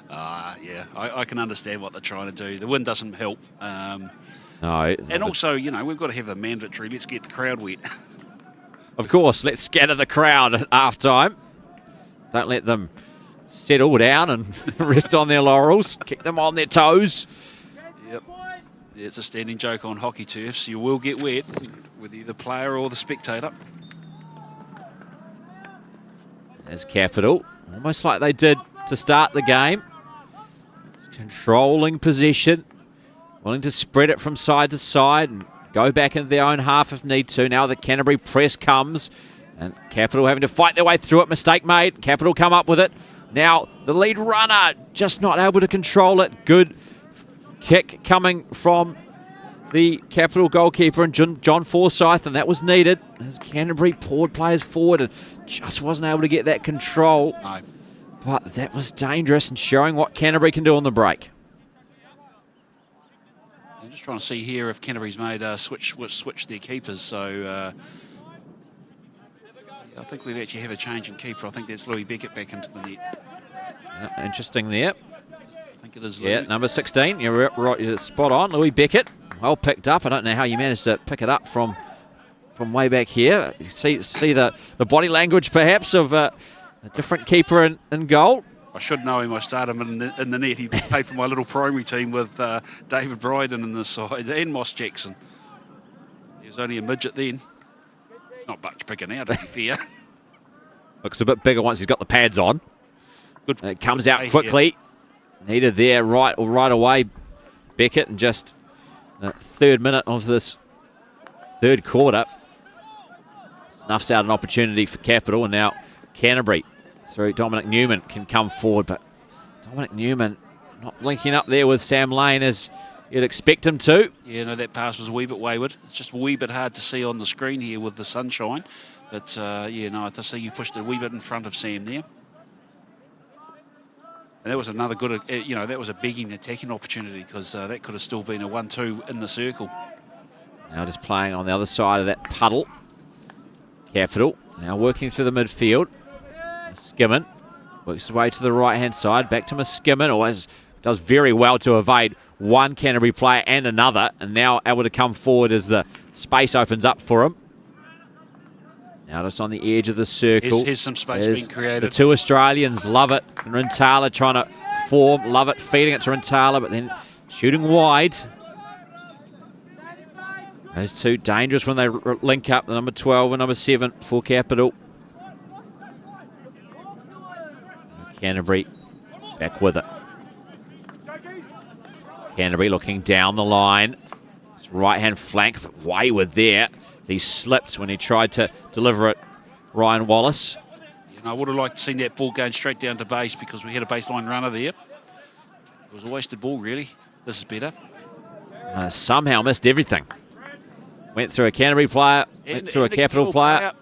Yeah, I can understand what they're trying to do. The wind doesn't help. No. And also, you know, we've got to have the mandatory, let's get the crowd wet. Of course, let's scatter the crowd at halftime. Don't let them settle down and rest on their laurels. Kick them on their toes. Yep. Yeah, it's a standing joke on hockey turfs. You will get wet with either the player or the spectator. There's Capital, almost like they did to start the game. Controlling possession, willing to spread it from side to side and go back into their own half if need to. Now the Canterbury press comes and Capital having to fight their way through it. Mistake made. Capital come up with it. Now the lead runner just not able to control it. Good kick coming from the Capital goalkeeper and John Forsyth, and that was needed as Canterbury poured players forward and just wasn't able to get that control. No. But that was dangerous and showing what Canterbury can do on the break. I'm just trying to see here if Canterbury's made switch their keepers. So I think we actually have a change in keeper. I think that's Louis Beckett back into the net. Yeah, interesting there. I think it is Louis. Yeah, number 16. You're right. You're spot on. Louis Beckett, well picked up. I don't know how you managed to pick it up from way back here. You see the body language perhaps of a different keeper in goal. I should know him. I started him in the net. He played for my little primary team with David Bryden in the side and Moss Jackson. He was only a midget then. Not much bigger now, to be fair. Looks a bit bigger once he's got the pads on. Good. And it comes out quickly. Needed there right away. Beckett, and just the 3rd minute of this 3rd quarter snuffs out an opportunity for Capital, and now Canterbury through Dominic Newman can come forward, but Dominic Newman not linking up there with Sam Lane as you'd expect him to. Yeah, no, that pass was a wee bit wayward. It's just a wee bit hard to see on the screen here with the sunshine. But, yeah, no, I see you pushed a wee bit in front of Sam there. And that was another good, that was a begging attacking opportunity because that could have still been a 1-2 in the circle. Now just playing on the other side of that puddle. Capital now working through the midfield. Skimmon works his way to the right-hand side. Back to Skimmon. Always does very well to evade one Canterbury player and another. And now able to come forward as the space opens up for him. Now just on the edge of the circle. Here's some space being created. The 2 Australians love it. And Rintala trying to form. Love it. Feeding it to Rintala, but then shooting wide. Those 2 dangerous when they link up. The number 12 and number 7 for Capital. Canterbury back with it. Canterbury looking down the line. His right-hand flank, but wayward there. He slipped when he tried to deliver it. Ryan Wallace. I would have liked to see that ball going straight down to base because we had a baseline runner there. It was a wasted ball, really. This is better. Somehow missed everything. Went through a Canterbury player, went through a Capital player.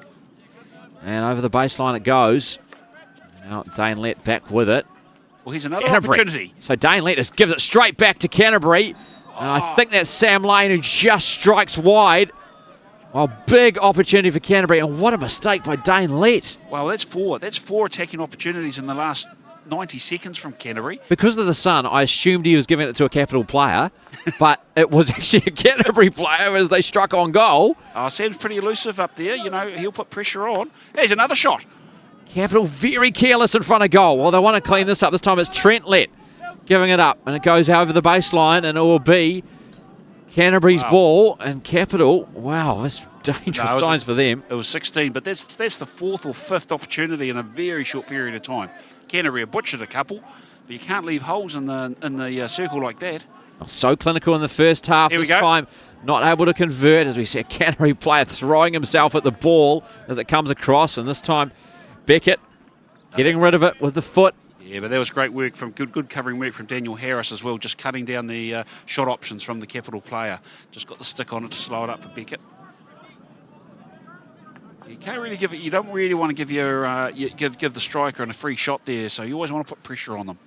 And over the baseline it goes. Now Dane Lett back with it. Well, here's another opportunity. So Dane Lett just gives it straight back to Canterbury. And I think that's Sam Lane who just strikes wide. Well, big opportunity for Canterbury, and what a mistake by Dane Lett. Well, that's four. That's 4 attacking opportunities in the last 90 seconds from Canterbury. Because of the sun, I assumed he was giving it to a Capital player, but it was actually a Canterbury player as they struck on goal. Oh, Sam's pretty elusive up there. You know, he'll put pressure on. There's another shot. Capital very careless in front of goal. Well, they want to clean this up. This time it's Trent Lett giving it up, and it goes over the baseline, and it will be Canterbury's ball, and Capital, wow, that's dangerous signs for them. It was 16, but that's the 4th or 5th opportunity in a very short period of time. Canterbury have butchered a couple, but you can't leave holes in the circle like that. So clinical in the first half. This time, not able to convert, as we see a Canterbury player throwing himself at the ball as it comes across, and this time Beckett getting rid of it with the foot. Yeah, but that was great work from good covering work from Daniel Harris as well, just cutting down the shot options from the Capital player. Just got the stick on it to slow it up for Beckett. You can't really give it. You don't really want to give give the striker a free shot there. So you always want to put pressure on them.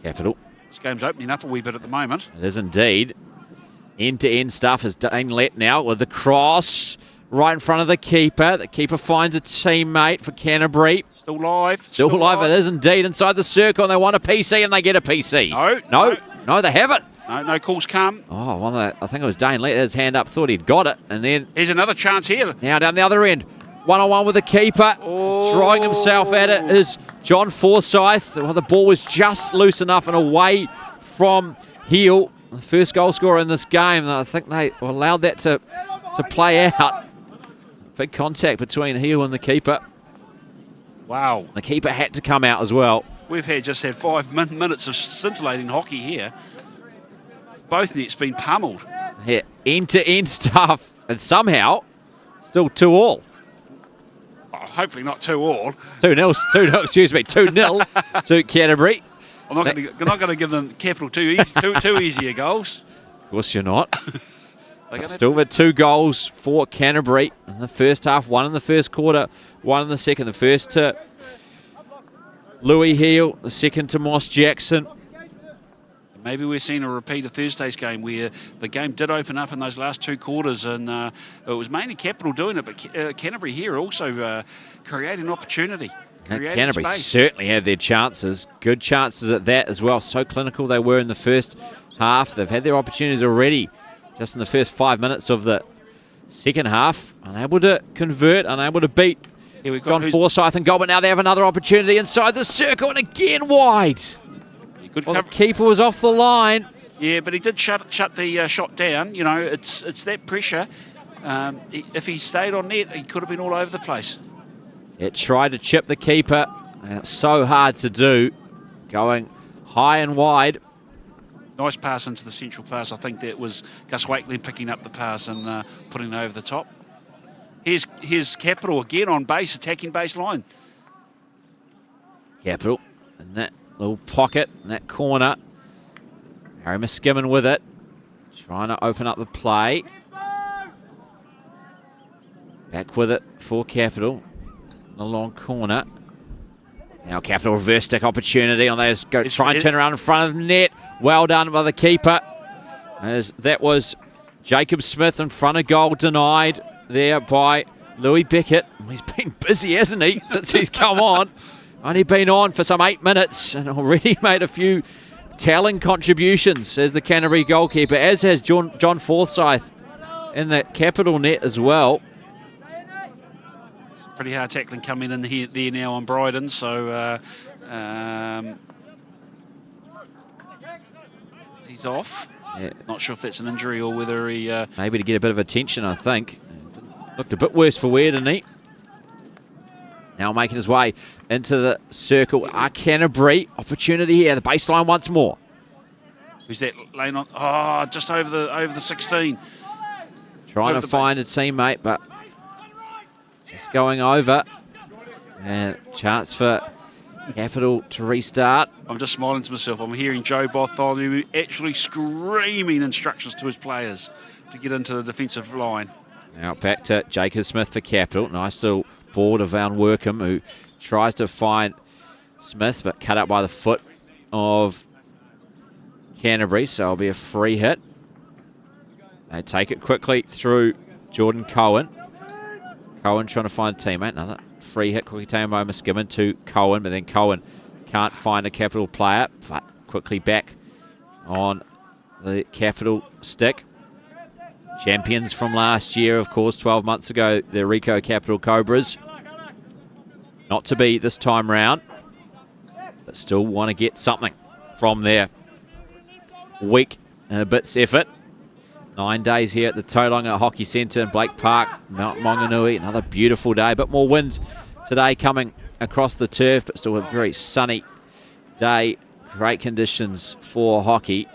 Capital. This game's opening up a wee bit at the moment. It is indeed. End-to-end stuff as Dane Lett now with the cross right in front of the keeper. The keeper finds a teammate for Canterbury. Still live. Still live. It is indeed inside the circle, and they want a PC, and they get a PC. No, they have it. No calls come. Oh, I think it was Dane Lett, his hand up, thought he'd got it, and then here's another chance here. Now down the other end, one-on-one with the keeper, throwing himself at it is John Forsyth. Well, the ball was just loose enough and away from heel. The first goal scorer in this game. I think they allowed that to play out. Big contact between heel and the keeper. Wow. The keeper had to come out as well. We've just had 5 minutes of scintillating hockey here. Both nets been pummeled. Yeah, end-to-end stuff, and somehow still 2-2. Oh, hopefully not 2-2. 2-0 to Canterbury. I'm not going to give them Capital two easier goals. Of course you're not. Still with 2 goals for Canterbury in the first half. 1 in the first quarter, 1 in the second. The first to Louis Heel, the second to Moss Jackson. Maybe we're seeing a repeat of Thursday's game where the game did open up in those last 2 quarters, and it was mainly Capital doing it, but Canterbury here also creating opportunity. Canterbury certainly had their chances, good chances at that as well. So clinical they were in the first half. They've had their opportunities already just in the first 5 minutes of the second half. Unable to convert, unable to beat John Forsyth and goal, but now they have another opportunity inside the circle and again wide. The keeper was off the line. Yeah, but he did shut the shot down. You know, it's that pressure. If he stayed on net, he could have been all over the place. It tried to chip the keeper, and it's so hard to do, going high and wide. Nice pass into the central pass. I think that was Gus Wakelin picking up the pass and putting it over the top. Here's Capital again on base, attacking base line. Capital in that little pocket, in that corner. Harry Muskimmon with it, trying to open up the play. Back with it for Capital. In the long corner. Now Capital reverse stick opportunity on those. Try and turn around in front of the net. Well done by the keeper. As that was Jacob Smith in front of goal, denied there by Louis Beckett. He's been busy, hasn't he, since he's come on. Only been on for some 8 minutes and already made a few telling contributions as the Canterbury goalkeeper, as has John Forsyth in the Capital net as well. Pretty hard tackling coming in there now on Bryden, so he's off. Yeah. Not sure if that's an injury or whether he... Maybe to get a bit of attention, I think. Looked a bit worse for wear, didn't he? Now making his way into the circle. Canterbury, opportunity here. The baseline once more. Who's that lane on? Oh, just over the 16. Trying to find a teammate, but just going over. And chance for Capital to restart. I'm just smiling to myself. I'm hearing Joe Bartholomew actually screaming instructions to his players to get into the defensive line. Now back to Jacob Smith for Capital. Nice little ball to Van Workham, who tries to find Smith, but cut out by the foot of Canterbury, so it'll be a free hit. They take it quickly through Jordan Cohen. Cohen trying to find a teammate. Another free hit quickly taken by Muskimen to Cohen, but then Cohen can't find a Capital player, but quickly back on the Capital stick. Champions from last year, of course, 12 months ago, the Ricoh Capital Cobras. Not to be this time round, but still want to get something from their week and a bit's effort. 9 days here at the Tauranga Hockey Centre in Blake Park, Mount Maunganui. Another beautiful day. A bit more wind today coming across the turf, but still a very sunny day. Great conditions for hockey.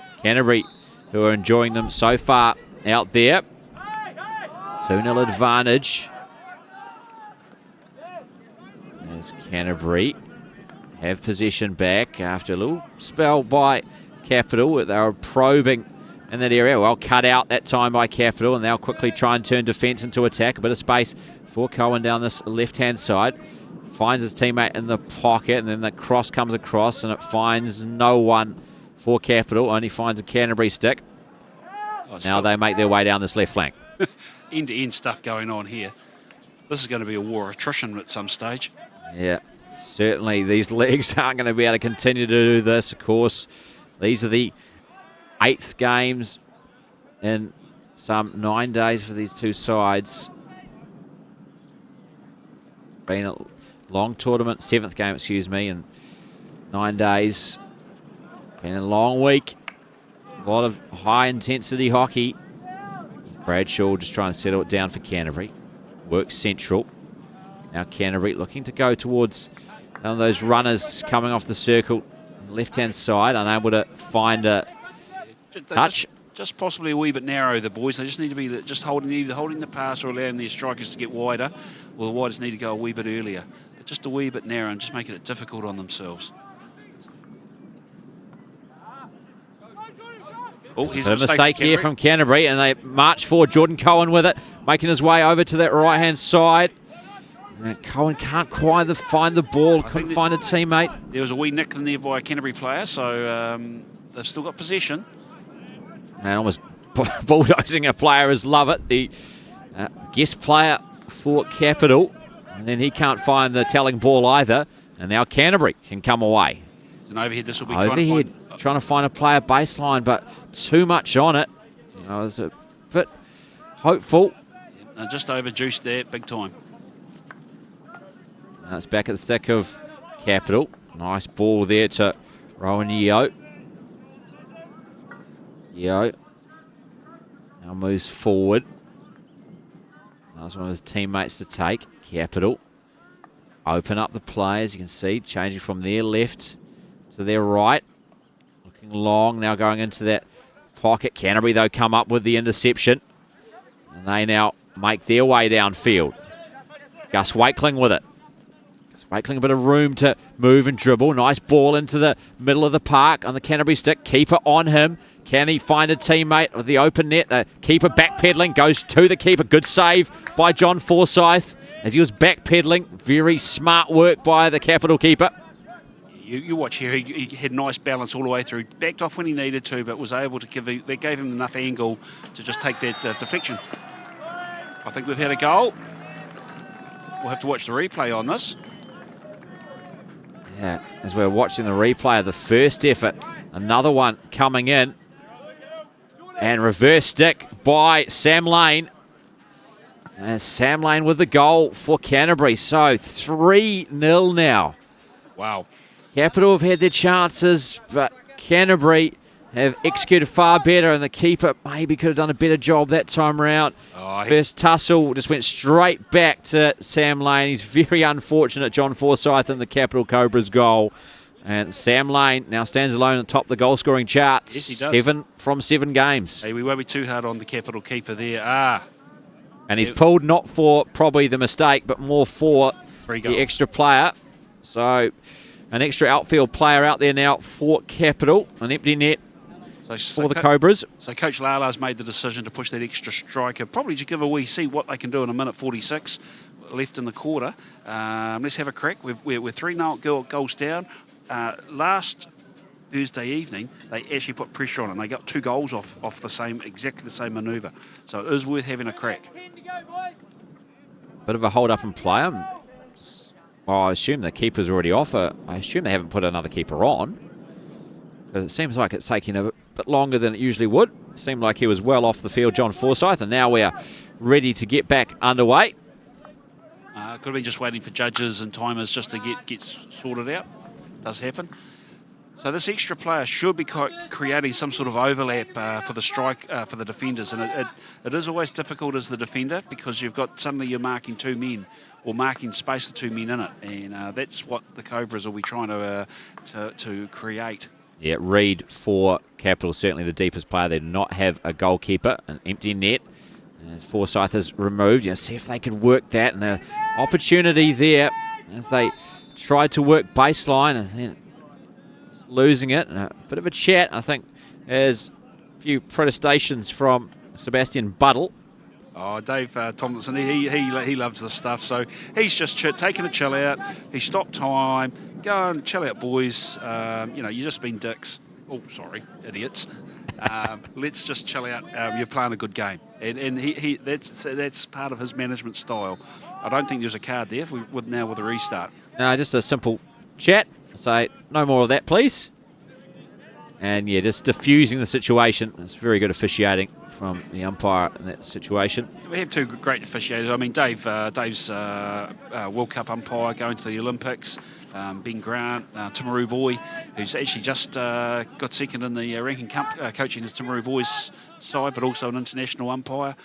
It's Canterbury who are enjoying them so far out there. 2-0 advantage. As Canterbury have possession back after a little spell by Capital. They were probing in that area. Well, cut out that time by Capital, and they'll quickly try and turn defence into attack. A bit of space for Cohen down this left-hand side. Finds his teammate in the pocket, and then the cross comes across, and it finds no one for Capital. Only finds a Canterbury stick. Now they make their way down this left flank. End-to-end stuff going on here. This is going to be a war of attrition at some stage. Yeah, certainly these legs aren't going to be able to continue to do this. Of course, these are the 8th games in some 9 days for these two sides. Been a long tournament, 7th game, excuse me, in 9 days. Been a long week. A lot of high-intensity hockey. Bradshaw just trying to settle it down for Canterbury. Works central. Now Canterbury looking to go towards one of those runners coming off the circle on the left-hand side. Unable to find a touch. Just possibly a wee bit narrow, the boys. They just need to be just either holding the pass or allowing their strikers to get wider, or the widers need to go a wee bit earlier. But just a wee bit narrow and just making it difficult on themselves. Oh, here's a mistake here from Canterbury, and they march forward. Jordan Cohen with it, making his way over to that right-hand side. And Cohen can't quite find the ball, couldn't find a teammate. There was a wee nick in there by a Canterbury player, so they've still got possession. And almost bulldozing a player is Lovett, the guest player for Capital. And then he can't find the telling ball either. And now Canterbury can come away. It's an overhead. This will be trying to find a player baseline, but too much on it. I was a bit hopeful. Just overjuiced there, big time. Now it's back at the stick of Capital. Nice ball there to Rowan Yeo. Yeo now moves forward. That's one of his teammates to take. Capital open up the play, as you can see, changing from their left to their right. Looking long, now going into that pocket. Canterbury, though, come up with the interception. And they now make their way downfield. Gus Wakeling with it. Gus Wakeling, a bit of room to move and dribble. Nice ball into the middle of the park on the Canterbury stick. Keeper on him. Can he find a teammate with the open net? The keeper backpedaling, goes to the keeper. Good save by John Forsyth as he was backpedaling. Very smart work by the Capital keeper. You watch here, he had nice balance all the way through. Backed off when he needed to, but was able to they gave him enough angle to just take that deflection. I think we've had a goal. We'll have to watch the replay on this. Yeah, as we're watching the replay of the first effort, another one coming in. And reverse stick by Sam Lane. And Sam Lane with the goal for Canterbury. So 3-0 now. Wow. Capital have had their chances, but Canterbury have executed far better, and the keeper maybe could have done a better job that time around. First tussle just went straight back to Sam Lane. He's very unfortunate, John Forsyth, in the Capital Cobras goal. And Sam Lane now stands alone atop the goal-scoring charts. Yes, he does. 7 from 7 games. Hey, we won't be too hard on the Capital keeper there. And he's pulled not for probably the mistake, but more for the extra player. So an extra outfield player out there now for Capital. An empty net for the Cobras. So Coach Lala's made the decision to push that extra striker, probably to give a wee see what they can do in a minute 46 left in the quarter. Let's have a crack. We're 3-0 goals down. There Thursday evening, they actually put pressure on it, and they got 2 goals off exactly the same manoeuvre. So it is worth having a crack. Bit of a hold-up in play. Well, I assume the keeper's already off. I assume they haven't put another keeper on. But it seems like it's taking a bit longer than it usually would. It seemed like he was well off the field, John Forsyth, and now we are ready to get back underway. Could have been just waiting for judges and timers just to get sorted out. Does happen. So this extra player should be creating some sort of overlap for the strike for the defenders, and it is always difficult as the defender because suddenly you're marking 2 men or marking space for 2 men in it, and that's what the Cobras will be trying to create. Yeah, Reid for Capital, certainly the deepest player. They do not have a goalkeeper, an empty net. As Forsyth is removed, see if they could work that, and the opportunity there as they tried to work baseline and then losing it. And a bit of a chat, I think, as a few protestations from Sebastian Buddle. Oh, Dave Tomlinson, he loves this stuff. So he's just taking a chill out. He stopped time. Go and chill out, boys. You've just been dicks. Oh, sorry, idiots. Let's just chill out. You're playing a good game, and that's part of his management style. I don't think there's a card there with a restart. No, just a simple chat. Say no more of that, please. And just diffusing the situation. It's very good officiating from the umpire in that situation. We have 2 great officiators. I mean, Dave's World Cup umpire going to the Olympics. Ben Grant, Timaru Boy, who's actually just got second in the ranking coaching his Timaru Boy's side, but also an international umpire.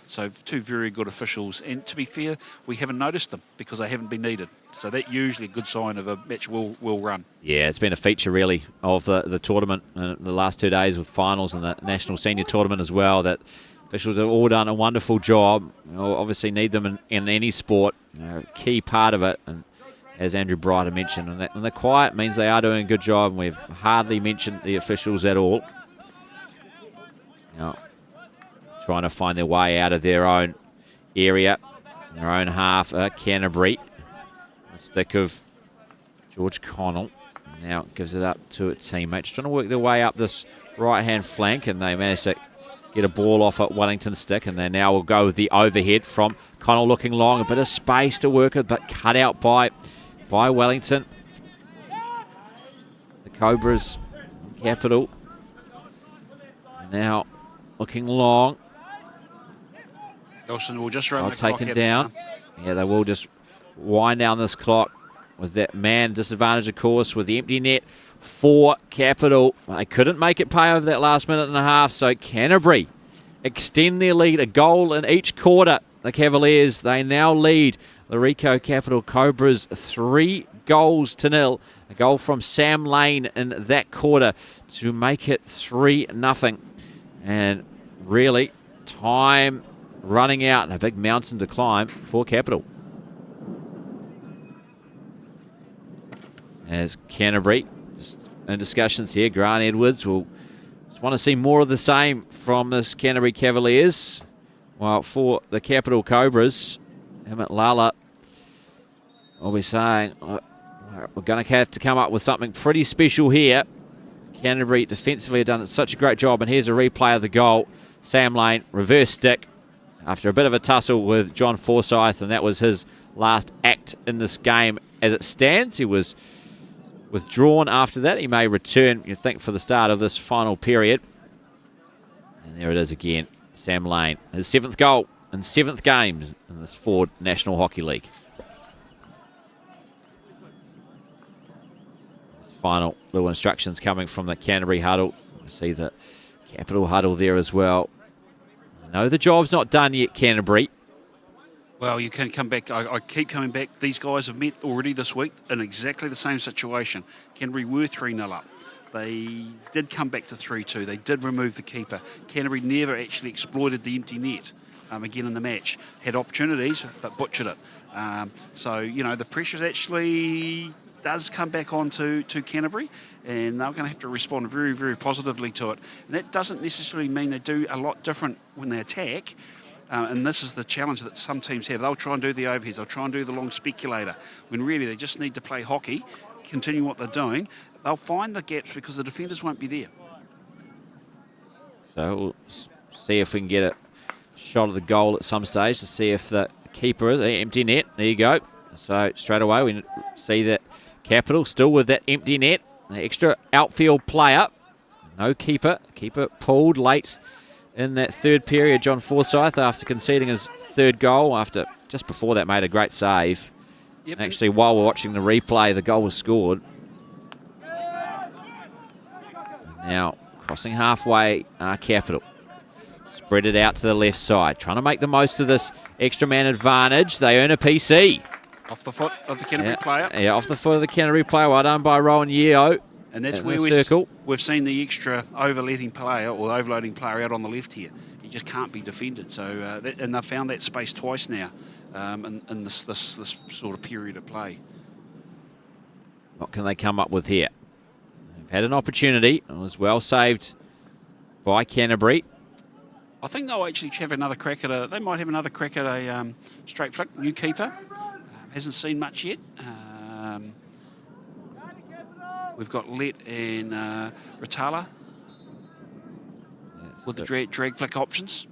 So 2 very good officials. And to be fair, we haven't noticed them because they haven't been needed. So that's usually a good sign of a match will run. Yeah, it's been a feature really of the tournament the last 2 days with finals and the National Senior Tournament as well, that officials have all done a wonderful job. Obviously need them in any sport, key part of it. And as Andrew Brighter mentioned, and the quiet means they are doing a good job, and we've hardly mentioned the officials at all. Trying to find their way out of their own area, their own half. Canterbury, the stick of George Connell, now gives it up to a teammate. Just trying to work their way up this right-hand flank, and they managed to get a ball off at Wellington's stick, and they now will go with the overhead from Connell, looking long, a bit of space to work with, but cut out by Wellington. The Cobras, Capital, now looking long. Elson will just run the clock. Taken down. Yeah, they will just wind down this clock with that man disadvantage, of course, with the empty net for Capital. They couldn't make it pay over that last minute and a half, so Canterbury extend their lead, a goal in each quarter. The Cavaliers, they now lead the Rico Capital Cobras 3-0. A goal from Sam Lane in that quarter to make it 3-0. And really, time running out and a big mountain to climb for Capital. As Canterbury, just in discussions here, Grant Edwards will just want to see more of the same from this Canterbury Cavaliers. While for the Capital Cobras, Emmett Lala will be saying, we're going to have to come up with something pretty special here. Canterbury defensively have done such a great job, and here's a replay of the goal. Sam Lane, reverse stick, after a bit of a tussle with John Forsyth, and that was his last act in this game as it stands. He was withdrawn after that. He may return, you think, for the start of this final period. And there it is again, Sam Lane. His 7th goal in 7th games in this Ford National Hockey League. This final little instructions coming from the Canterbury huddle. You see the Capital huddle there as well. No, the job's not done yet, Canterbury. Well, you can come back. I keep coming back. These guys have met already this week in exactly the same situation. Canterbury were 3-0 up. They did come back to 3-2. They did remove the keeper. Canterbury never actually exploited the empty net again in the match. Had opportunities, but butchered it. So, the pressure actually does come back on to Canterbury, and they're going to have to respond very, very positively to it. And that doesn't necessarily mean they do a lot different when they attack. And this is the challenge that some teams have. They'll try and do the overheads. They'll try and do the long speculator, when really they just need to play hockey, continue what they're doing, they'll find the gaps because the defenders won't be there. So we'll see if we can get a shot of the goal at some stage to see if the keeper is empty net. There you go. So straight away we see that Capital still with that empty net. The extra outfield player. No keeper. Keeper pulled late in that third period. John Forsyth, after conceding his third goal, after just before that made a great save. Yep. Actually, while we're watching the replay, the goal was scored. Now, crossing halfway, Capital. Spread it out to the left side. Trying to make the most of this extra man advantage. They earn a PC. Off the foot of the Canterbury player. Yeah, off the foot of the Canterbury player. Well done by Rowan Yeo. And that's where we've seen the extra overloading player out on the left here. He just can't be defended. So, and they've found that space twice now in this sort of period of play. What can they come up with here? They've had an opportunity. It was well saved by Canterbury. I think they'll actually have another crack at they might have another crack at a straight flick. New keeper. Hasn't seen much yet. We've got Let and Ratala with the drag flick options.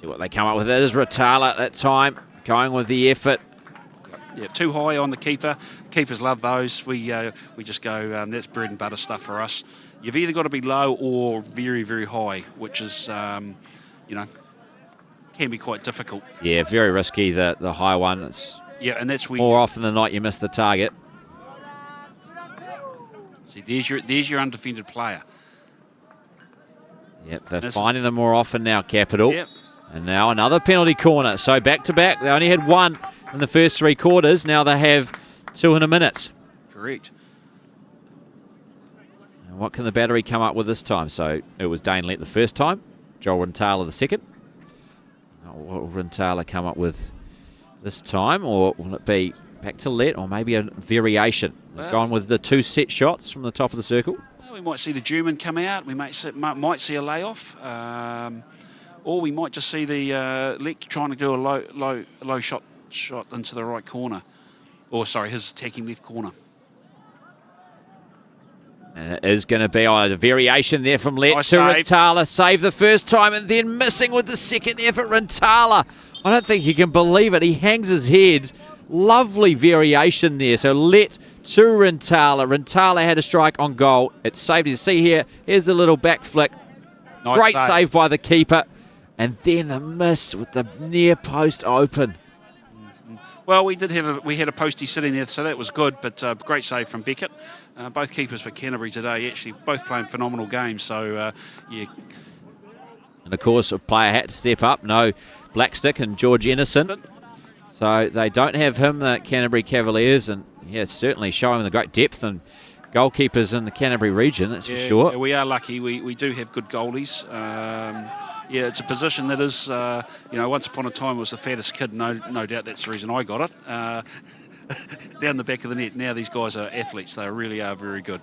See what they come up with. There's Ratala at that time, going with the effort. Yeah, too high on the keeper. Keepers love those. We just go, that's bread and butter stuff for us. You've either got to be low or very, very high, which is, can be quite difficult. Yeah, very risky, the high one. Yeah, and that's where more often than not you miss the target. See, there's your undefended player. Yep, they're finding them more often now, Capital. Yep. And now another penalty corner. So back to back. They only had one in the first three quarters. Now they have two in a minute. Correct. And what can the battery come up with this time? So it was Dane Lett the first time, Joel Rintala the second. Now, what will Rintala come up with this time? Or will it be back to Lett, or maybe a variation? They've gone with the two set shots from the top of the circle. Well, we might see the German come out. We might see a layoff. Or we might just see the Lett trying to do a low shot into the right corner. Or, sorry, his attacking left corner. And it is going to be a variation there from Lett Nice to save. Rintala. Save the first time and then missing with the second effort. Rintala, I don't think he can believe it. He hangs his head. Lovely variation there. So Lett to Rintala. Rintala had a strike on goal. It's saved. You see here, here's the little back flick. Nice Great save by the keeper. And then the miss with the near post open. Well, we had a postie sitting there, so that was good, but great save from Beckett. Both keepers for Canterbury today, actually, both playing phenomenal games, so, yeah. And, of course, a player had to step up. No Blackstick and George Innocent. So they don't have him, the Canterbury Cavaliers, and, yeah, certainly showing the great depth and goalkeepers in the Canterbury region, that's for sure. Yeah, we are lucky. We do have good goalies. Yeah, it's a position that is, once upon a time was the fattest kid. No doubt that's the reason I got it. Down the back of the net. Now these guys are athletes. They really are very good.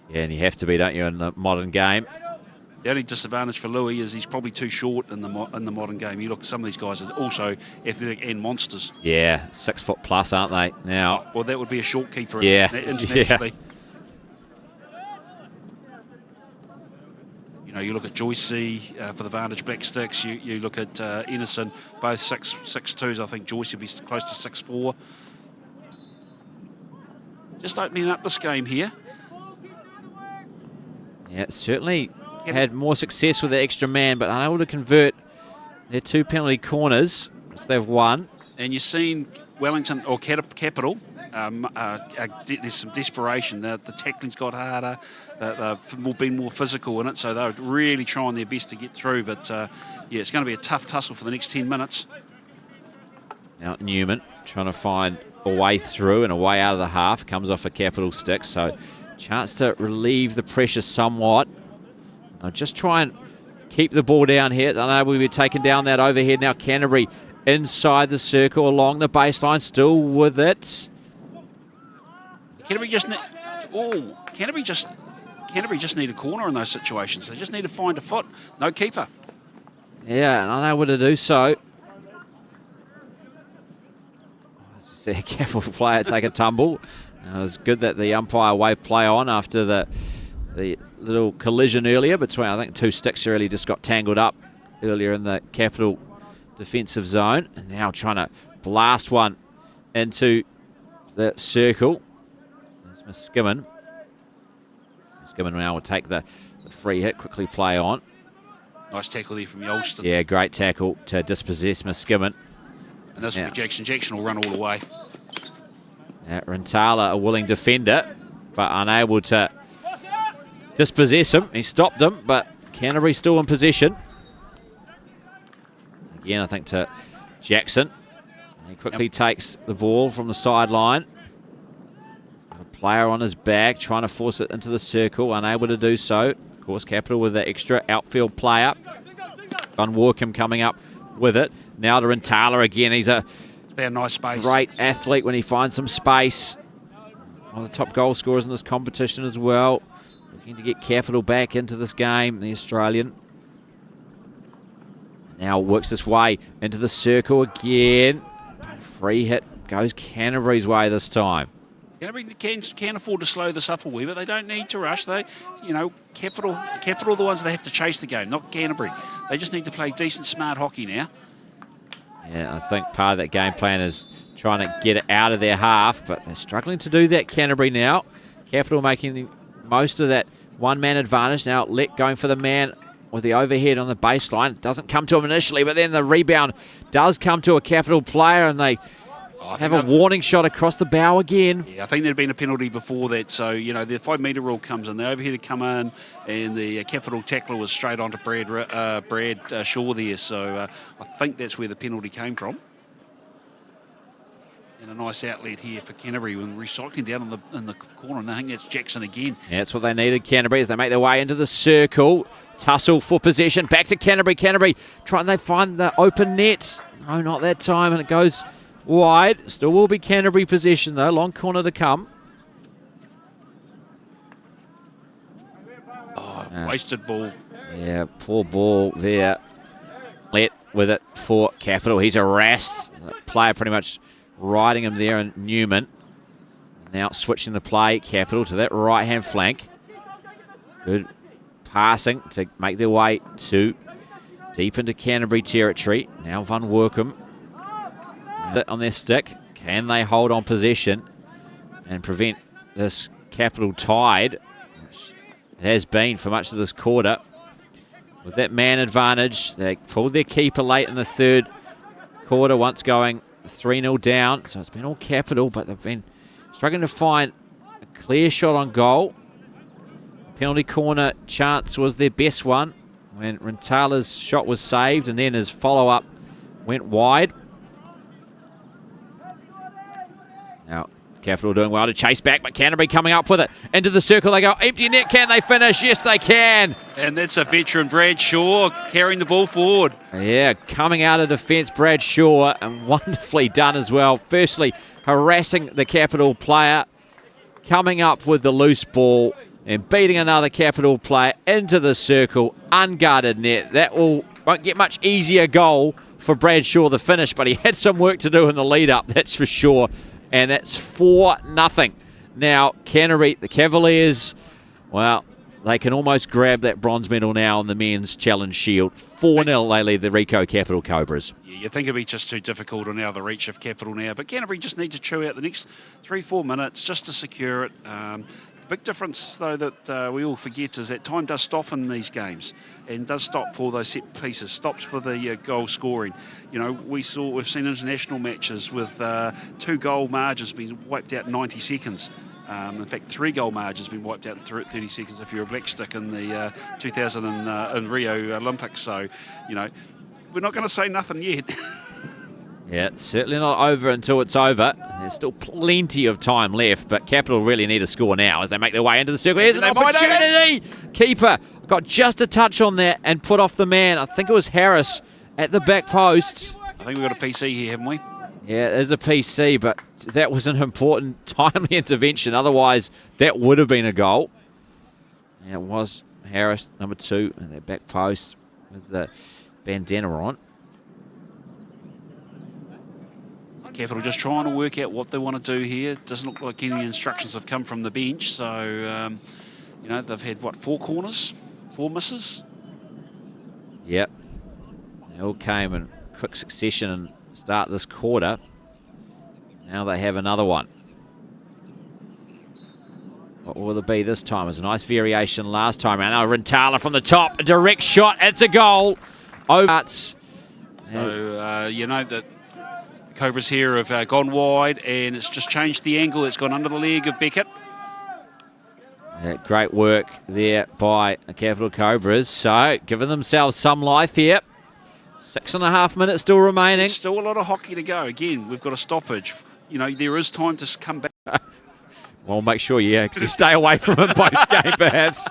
Yeah, and you have to be, don't you, in the modern game. The only disadvantage for Louis is he's probably too short in the modern game. You look, some of these guys are also athletic and monsters. Yeah, 6 foot plus, aren't they, now? Well, that would be a short keeper Yeah. internationally. You look at Joycey for the Vantage Blacksticks. You look at Innocent, both 6'2". I think Joycey will be close to 6'4". Just opening up this game here. Yeah, certainly had more success with the extra man, but unable to convert their two penalty corners, which they've won. And you've seen Wellington or Capital. There's some desperation. The tackling's got harder. They've been more physical in it, so they're really trying their best to get through. But, yeah, it's going to be a tough tussle for the next 10 minutes. Now Newman trying to find a way through and a way out of the half. Comes off a Capital stick, so chance to relieve the pressure somewhat. They'll just try and keep the ball down here. I know we'll be taking down that overhead now. Canterbury inside the circle along the baseline, still with it. Canterbury just need a corner in those situations. They just need to find a foot. No keeper. Yeah, and unable to do so. See a Capital player take a tumble. It was good that the umpire waved play on after the little collision earlier between, I think, two sticks really just got tangled up earlier in the Capital defensive zone. And now trying to blast one into the circle. There's Miskimmon. Miskimmon now will take the free hit, quickly play on. Nice tackle there from Yolston. Yeah, great tackle to dispossess Miskimmon. And this will be Jackson. Jackson will run all the way. Rintala, a willing defender, but unable to dispossess him. He stopped him, but Canterbury still in possession. Again, I think to Jackson. He quickly takes the ball from the sideline. Got a player on his back, trying to force it into the circle, unable to do so. Of course, Capital with the extra outfield player. Van Workum coming up with it. Now to Rintala again. He's a nice space. Great athlete when he finds some space. One of the top goal scorers in this competition as well. Looking to get Capital back into this game, the Australian. Now works this way into the circle again. But free hit goes Canterbury's way this time. Canterbury can afford to slow this up a wee bit. They don't need to rush. Capital are the ones that have to chase the game, not Canterbury. They just need to play decent, smart hockey now. Yeah, I think part of that game plan is trying to get it out of their half, but they're struggling to do that, Canterbury now. Capital making the most of that one-man advantage. Now Let going for the man with the overhead on the baseline. It doesn't come to him initially, but then the rebound does come to a Capital player, and they have a warning shot across the bow again. Yeah, I think there'd been a penalty before that. So, the 5 metre rule comes in. The overhead had come in, and the Capital tackler was straight onto Brad Shaw there. So I think that's where the penalty came from. And a nice outlet here for Canterbury when recycling down in the corner. And I think that's Jackson again. Yeah, that's what they needed, Canterbury, as they make their way into the circle. Tussle for possession. Back to Canterbury. Canterbury trying they find the open net. No, not that time. And it goes wide. Still will be Canterbury possession though. Long corner to come. Wasted ball. Yeah, poor ball there. Let with it for Capital. He's harassed. The player pretty much riding him there, and Newman. Now switching the play, Capital to that right-hand flank. Good passing to make their way to deep into Canterbury territory. Now Van Workum on their stick. Can they hold on possession and prevent this Capital tide, which it has been for much of this quarter? With that man advantage, they pulled their keeper late in the third quarter, once going 3-0 down. So it's been all Capital, but they've been struggling to find a clear shot on goal. Penalty corner chance was their best one when Rintala's shot was saved, and then his follow-up went wide. Now, Capital doing well to chase back, but Canterbury coming up with it. Into the circle they go. Empty net. Can they finish? Yes, they can. And that's a veteran, Brad Shaw, carrying the ball forward. Yeah, coming out of defence, Brad Shaw, and wonderfully done as well. Firstly, harassing the Capital player, coming up with the loose ball, and beating another Capital player into the circle, unguarded net. That won't get much easier goal for Brad Shaw, the finish, but he had some work to do in the lead-up, that's for sure. And it's 4-0. Now, Canterbury, the Cavaliers, well, they can almost grab that bronze medal now on the men's challenge shield. 4-0, they lead the Ricoh Capital Cobras. Yeah, you think it'd be just too difficult and out of the reach of Capital now, but Canterbury just need to chew out the next 3-4 minutes just to secure it. The big difference, though, that we all forget is that time does stop in these games, and does stop for those set pieces, stops for the goal scoring. We've seen international matches with 2-goal margins being wiped out in 90 seconds. In fact, 3-goal margins been wiped out in 30 seconds if you're a black stick in the 2000 in Rio Olympics. So, we're not going to say nothing yet. Yeah, certainly not over until it's over. There's still plenty of time left, but Capital really need a score now as they make their way into the circle. Here's an opportunity! Keeper got just a touch on that and put off the man. I think it was Harris at the back post. I think we've got a PC here, haven't we? Yeah, there's a PC, but that was an important, timely intervention. Otherwise, that would have been a goal. Yeah, it was Harris, number 2, at their back post with the bandana on. Capital just trying to work out what they want to do here. Doesn't look like any instructions have come from the bench. So, you know, they've had, what, 4 corners? 4 misses? Yep. They all came in quick succession and start this quarter. Now they have another one. What will it be this time? It was a nice variation last time around. Now Rintala from the top, a direct shot. It's a goal. Over. So, you know, that Cobras here have gone wide, and it's just changed the angle. It's gone under the leg of Beckett. Yeah, great work there by Capital Cobras. So, giving themselves some life here. 6.5 minutes still remaining. There's still a lot of hockey to go. Again, we've got a stoppage. You know, there is time to come back. Well, make sure you stay away from him post-game, perhaps.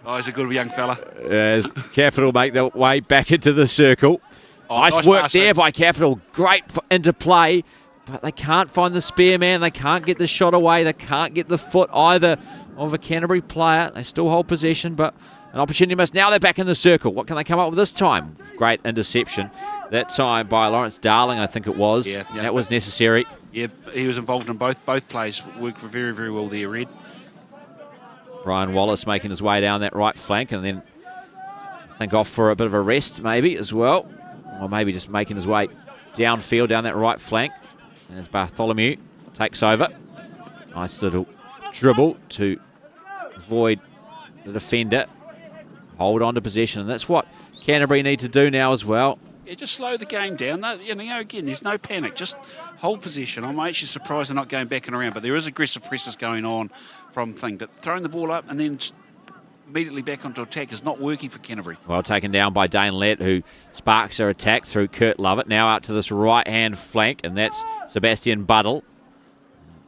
Oh, he's a good young fella. As Capital make their way back into the circle. Nice work there by Capital. Great interplay, but they can't find the spear man. They can't get the shot away. They can't get the foot either of a Canterbury player. They still hold possession, but an opportunity missed. Now they're back in the circle. What can they come up with this time? Great interception. That time by Lawrence Darling, I think it was. Yeah. That was necessary. Yeah, he was involved in both plays. Worked very, very well there, Red. Brian Wallace making his way down that right flank, and then I think off for a bit of a rest maybe as well. Or maybe just making his way downfield down that right flank. As Bartholomew takes over. Nice little dribble to avoid the defender. Hold on to possession, and that's what Canterbury need to do now as well. Yeah, just slow the game down. You know, again, there's no panic. Just hold possession. I'm actually surprised they're not going back and around, but there is aggressive presses going on from thing. But throwing the ball up and then immediately back onto attack is not working for Canterbury. Well taken down by Dane Lett, who sparks her attack through Kurt Lovett. Now out to this right-hand flank, and that's Sebastian Buddle.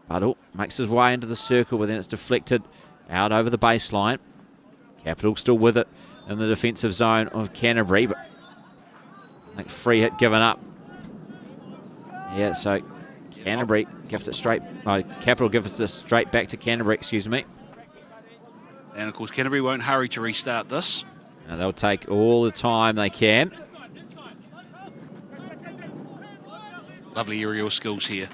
Buddle makes his way into the circle, but then it's deflected out over the baseline. Capital still with it in the defensive zone of Canterbury, but I think free hit given up. Yeah, so Canterbury gives it straight. Capital gives it straight back to Canterbury, excuse me. And of course, Canterbury won't hurry to restart this. Now they'll take all the time they can. Lovely aerial skills here.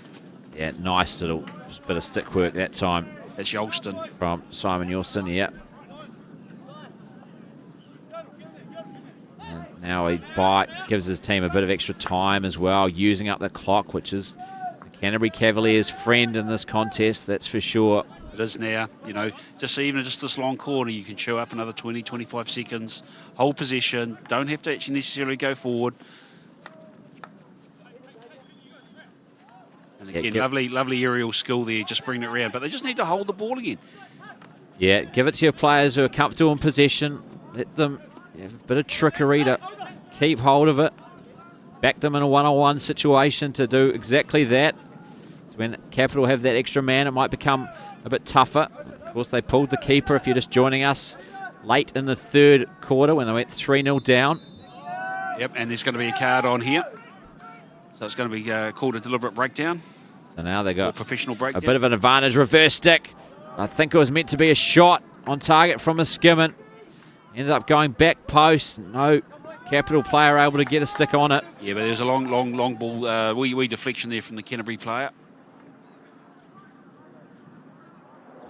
Yeah, nice little bit of stick work that time. That's Yolston. From Simon Yolston, yeah. And now he gives his team a bit of extra time as well, using up the clock, which is the Canterbury Cavaliers' friend in this contest, that's for sure. It is now, you know, just this long corner, you can chew up another 20, 25 seconds, hold possession, don't have to actually necessarily go forward. And again, lovely aerial skill there, just bring it around, but they just need to hold the ball again. Yeah, give it to your players who are comfortable in possession. Let them have a bit of trickery to keep hold of it. Back them in a one-on-one situation to do exactly that. It's when Capital have that extra man, it might become a bit tougher. Of course, they pulled the keeper, if you're just joining us, late in the third quarter when they went 3-0 down. Yep, and there's going to be a card on here. So it's going to be called a deliberate breakdown. So now they got professional breakdown. A bit of an advantage. Reverse stick. I think it was meant to be a shot on target from a Skimmon. Ended up going back post. No Capital player able to get a stick on it. Yeah, but there's a long ball, wee deflection there from the Canterbury player.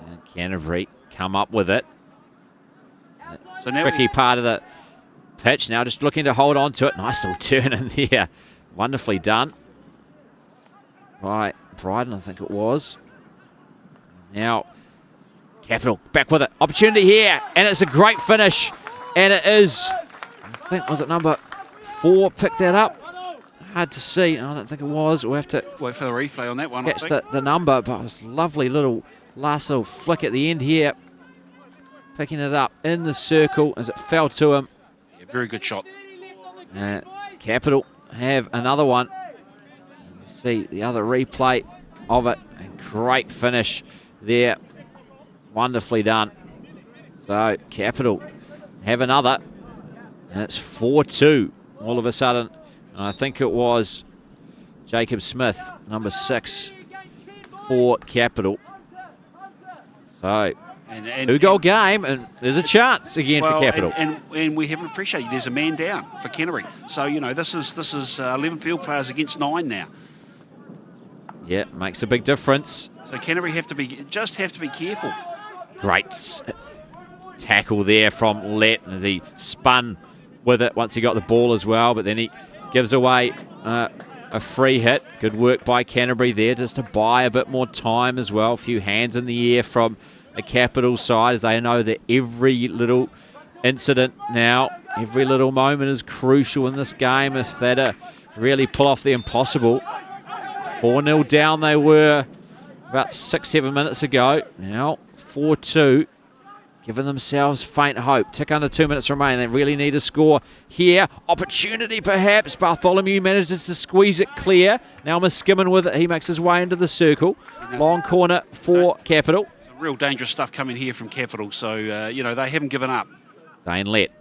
And Canterbury come up with it. So now tricky part of the pitch now, just looking to hold on to it. Nice little turn in there. Wonderfully done by Bryden, I think it was. Now, Capital back with it. Opportunity here, and it's a great finish. And it is, I think, was it number 4 picked that up? Hard to see. I don't think it was. We'll have to wait for the replay on that one. Catch the number, but it was a lovely last little flick at the end here. Picking it up in the circle as it fell to him. Yeah, very good shot. Capital have another one. You see the other replay of it. And great finish there. Wonderfully done. So Capital have another. And it's 4-2 all of a sudden. And I think it was Jacob Smith, number 6 for Capital. So, 2-goal game, and there's a chance again for Capital. And we haven't appreciated there's a man down for Canterbury. So, you know, this is 11 field players against 9 now. Yeah, makes a big difference. So Canterbury have to be careful. Great tackle there from Lett as he spun with it once he got the ball as well, but then he gives away a free hit. Good work by Canterbury there just to buy a bit more time as well. A few hands in the air from the Capital side as they know that every little incident now, every little moment is crucial in this game if they're to really pull off the impossible. 4-0 down they were about 6-7 minutes ago. Now 4-2, giving themselves faint hope. Tick under 2 minutes remaining. They really need a score here. Opportunity perhaps. Bartholomew manages to squeeze it clear. Now Muskimin with it. He makes his way into the circle. Long corner for Capital. Some real dangerous stuff coming here from Capital. So, they haven't given up. Dane Lett.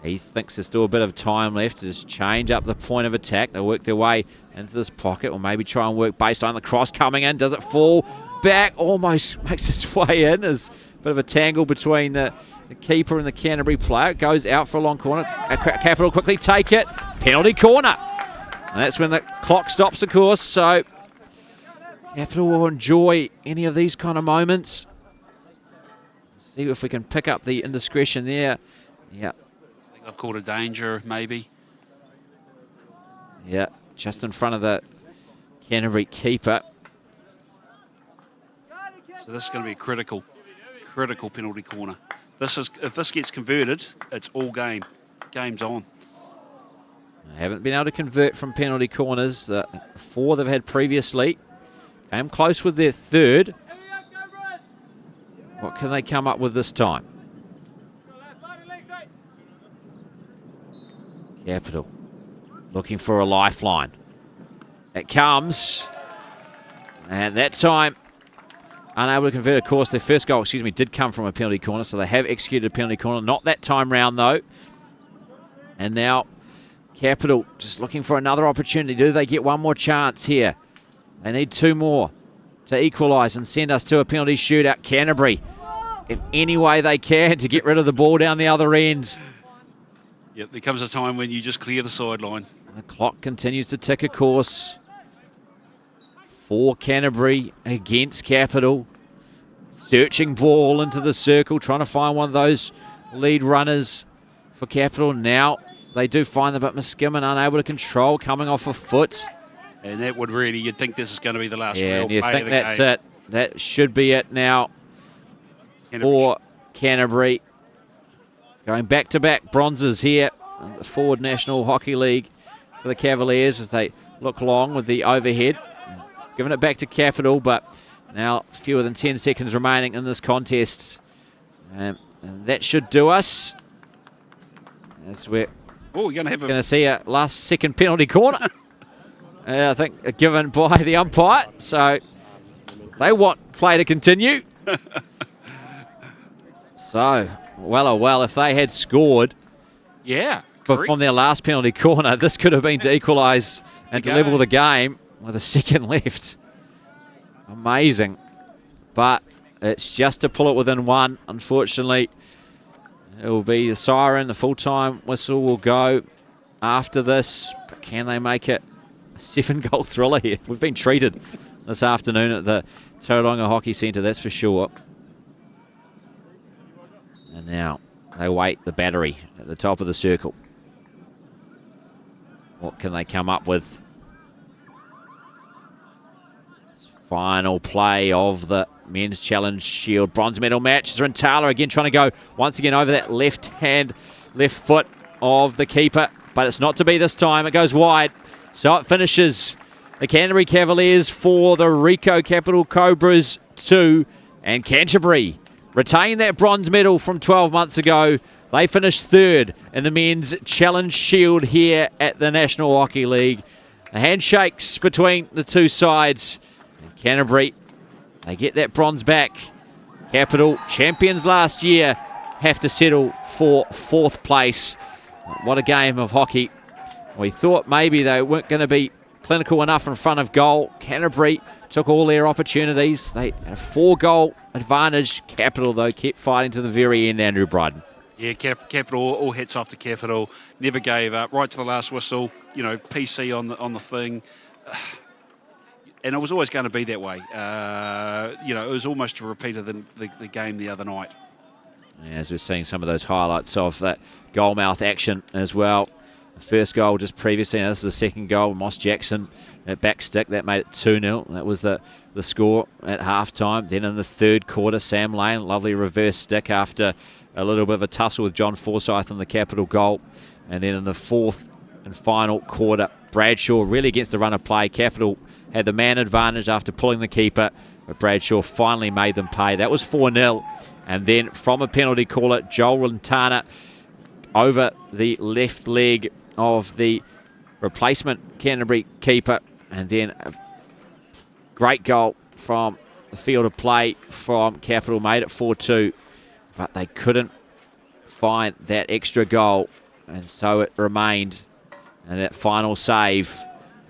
He thinks there's still a bit of time left to just change up the point of attack. They work their way into this pocket, or maybe try and work baseline. The cross coming in. Does it fall back? Almost makes its way in. There's a bit of a tangle between the keeper and the Canterbury player. It goes out for a long corner. Capital quickly take it. Penalty corner. And that's when the clock stops, of course. So Capital will enjoy any of these kind of moments. See if we can pick up the indiscretion there. Yeah. I think they've called a danger, maybe. Yeah, just in front of the Canterbury keeper. So this is going to be a critical penalty corner. If this gets converted, it's all game. Game's on. They haven't been able to convert from penalty corners. The 4 they've had previously. Came close with their third. What can they come up with this time? Capital looking for a lifeline. It comes. And that time, unable to convert. Of course, their first goal, did come from a penalty corner, so they have executed a penalty corner. Not that time round, though. And now, Capital just looking for another opportunity. Do they get one more chance here? They need 2 more to equalise and send us to a penalty shootout. Canterbury, if any way they can, to get rid of the ball down the other end. Yep, there comes a time when you just clear the sideline. The clock continues to tick, of course. For Canterbury against Capital. Searching ball into the circle, trying to find one of those lead runners for Capital. Now they do find them, but Muskimin unable to control, coming off a foot. And that would really, you'd think this is going to be the last Yeah, real and you play think of the that's game. it. That should be it now for Canterbury. Going back-to-back bronzes here in the Ford National Hockey League for the Cavaliers as they look long with the overhead. Giving it back to Capital, but now fewer than 10 seconds remaining in this contest. And that should do us. As we're going to see a last-second penalty corner. I think given by the umpire. So they want play to continue. So, well, if they had scored from their last penalty corner, this could have been to equalise and to level the game with a second left. Amazing. But it's just to pull it within 1, unfortunately. It will be the siren, the full-time whistle will go after this. But can they make it a 7-goal thriller here? We've been treated this afternoon at the Tauranga Hockey Centre, that's for sure. And now they wait the battery at the top of the circle. What can they come up with? Final play of the Men's Challenge Shield bronze medal match. Zrintala again trying to go once again over that left foot of the keeper. But it's not to be this time. It goes wide. So it finishes the Canterbury Cavaliers 4, the Ricoh Capital Cobras 2. And Canterbury retain that bronze medal from 12 months ago. They finished 3rd in the Men's Challenge Shield here at the National Hockey League. The handshakes between the two sides. And Canterbury, they get that bronze back. Capital, champions last year, have to settle for 4th place. What a game of hockey. We thought maybe they weren't going to be clinical enough in front of goal. Canterbury took all their opportunities. They had a 4-goal advantage. Capital, though, kept fighting to the very end, Andrew Bryden. Yeah, Capital, all hits off to Capital. Never gave up, right to the last whistle. PC on the thing. and it was always going to be that way. It was almost a repeat of the game the other night. As we're seeing some of those highlights of that goalmouth action as well. The first goal just previously, now this is the second goal. Moss Jackson at back stick, that made it 2-0. That was the score at halftime. Then in the third quarter, Sam Lane, lovely reverse stick after a little bit of a tussle with John Forsyth on the capital goal. And then in the fourth and final quarter, Bradshaw really against the run of play. Capital had the man advantage after pulling the keeper, but Bradshaw finally made them pay. That was 4-0. And then from a penalty caller, Joel Rintana over the left leg of the replacement Canterbury keeper. And then a great goal from the field of play from Capital, made it 4-2. But they couldn't find that extra goal. And so it remained. And that final save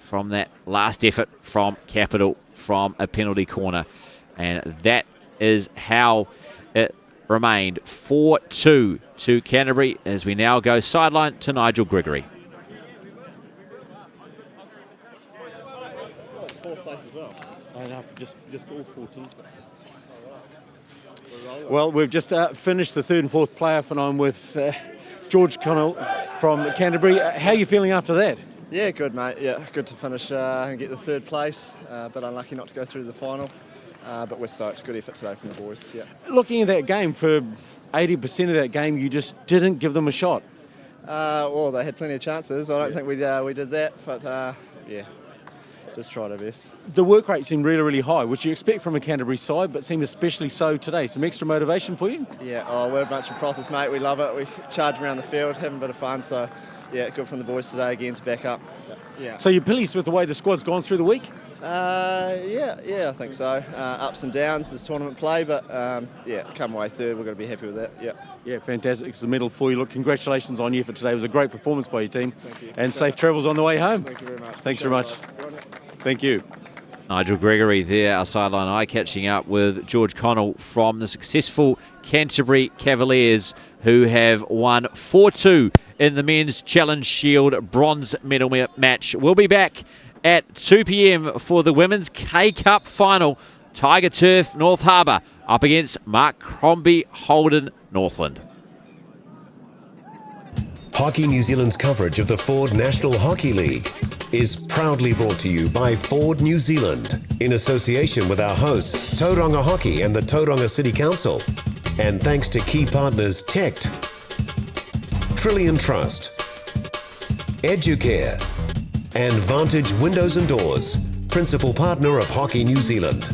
from that last effort from Capital from a penalty corner. And that is how it remained 4-2 to Canterbury, as we now go sideline to Nigel Gregory. Fourth place as well. Just all 14. Well, we've just finished the third and fourth playoff, and I'm with George Connell from Canterbury. How are you feeling after that? Yeah, good, mate. Yeah, good to finish and get the third place. But unlucky not to go through to the final. But we're stoked. Good effort today from the boys. Yeah. Looking at that game, for 80% of that game, you just didn't give them a shot. Well, they had plenty of chances. I don't think we did that. But yeah, just tried our best. The work rate seemed really, really high, which you expect from a Canterbury side, but seemed especially so today. Some extra motivation for you? Yeah. Oh, we're a bunch of frothers, mate. We love it. We charge around the field, having a bit of fun. So yeah, good from the boys today again to back up. Yeah. So you're pleased with the way the squad's gone through the week? Yeah, I think so. Ups and downs, there's tournament play, but yeah, come away third, we're going to be happy with that. Yeah. Yeah, fantastic. It's the medal for you. Look, congratulations on your effort today. It was a great performance by your team. Thank you. And safe travels on the way home. Thank you very much. Thanks very much. Thank you. Nigel Gregory there, our sideline eye, catching up with George Connell from the successful Canterbury Cavaliers, who have won 4-2 in the Men's Challenge Shield bronze medal match. We'll be back at 2 p.m. for the Women's K-Cup final. Tiger Turf North Harbour up against Mark Crombie Holden Northland. Hockey New Zealand's coverage of the Ford National Hockey League is proudly brought to you by Ford New Zealand in association with our hosts Tauranga Hockey and the Tauranga City Council, and thanks to key partners TECT, Trillion Trust, Educare, and Vantage Windows and Doors, principal partner of Hockey New Zealand.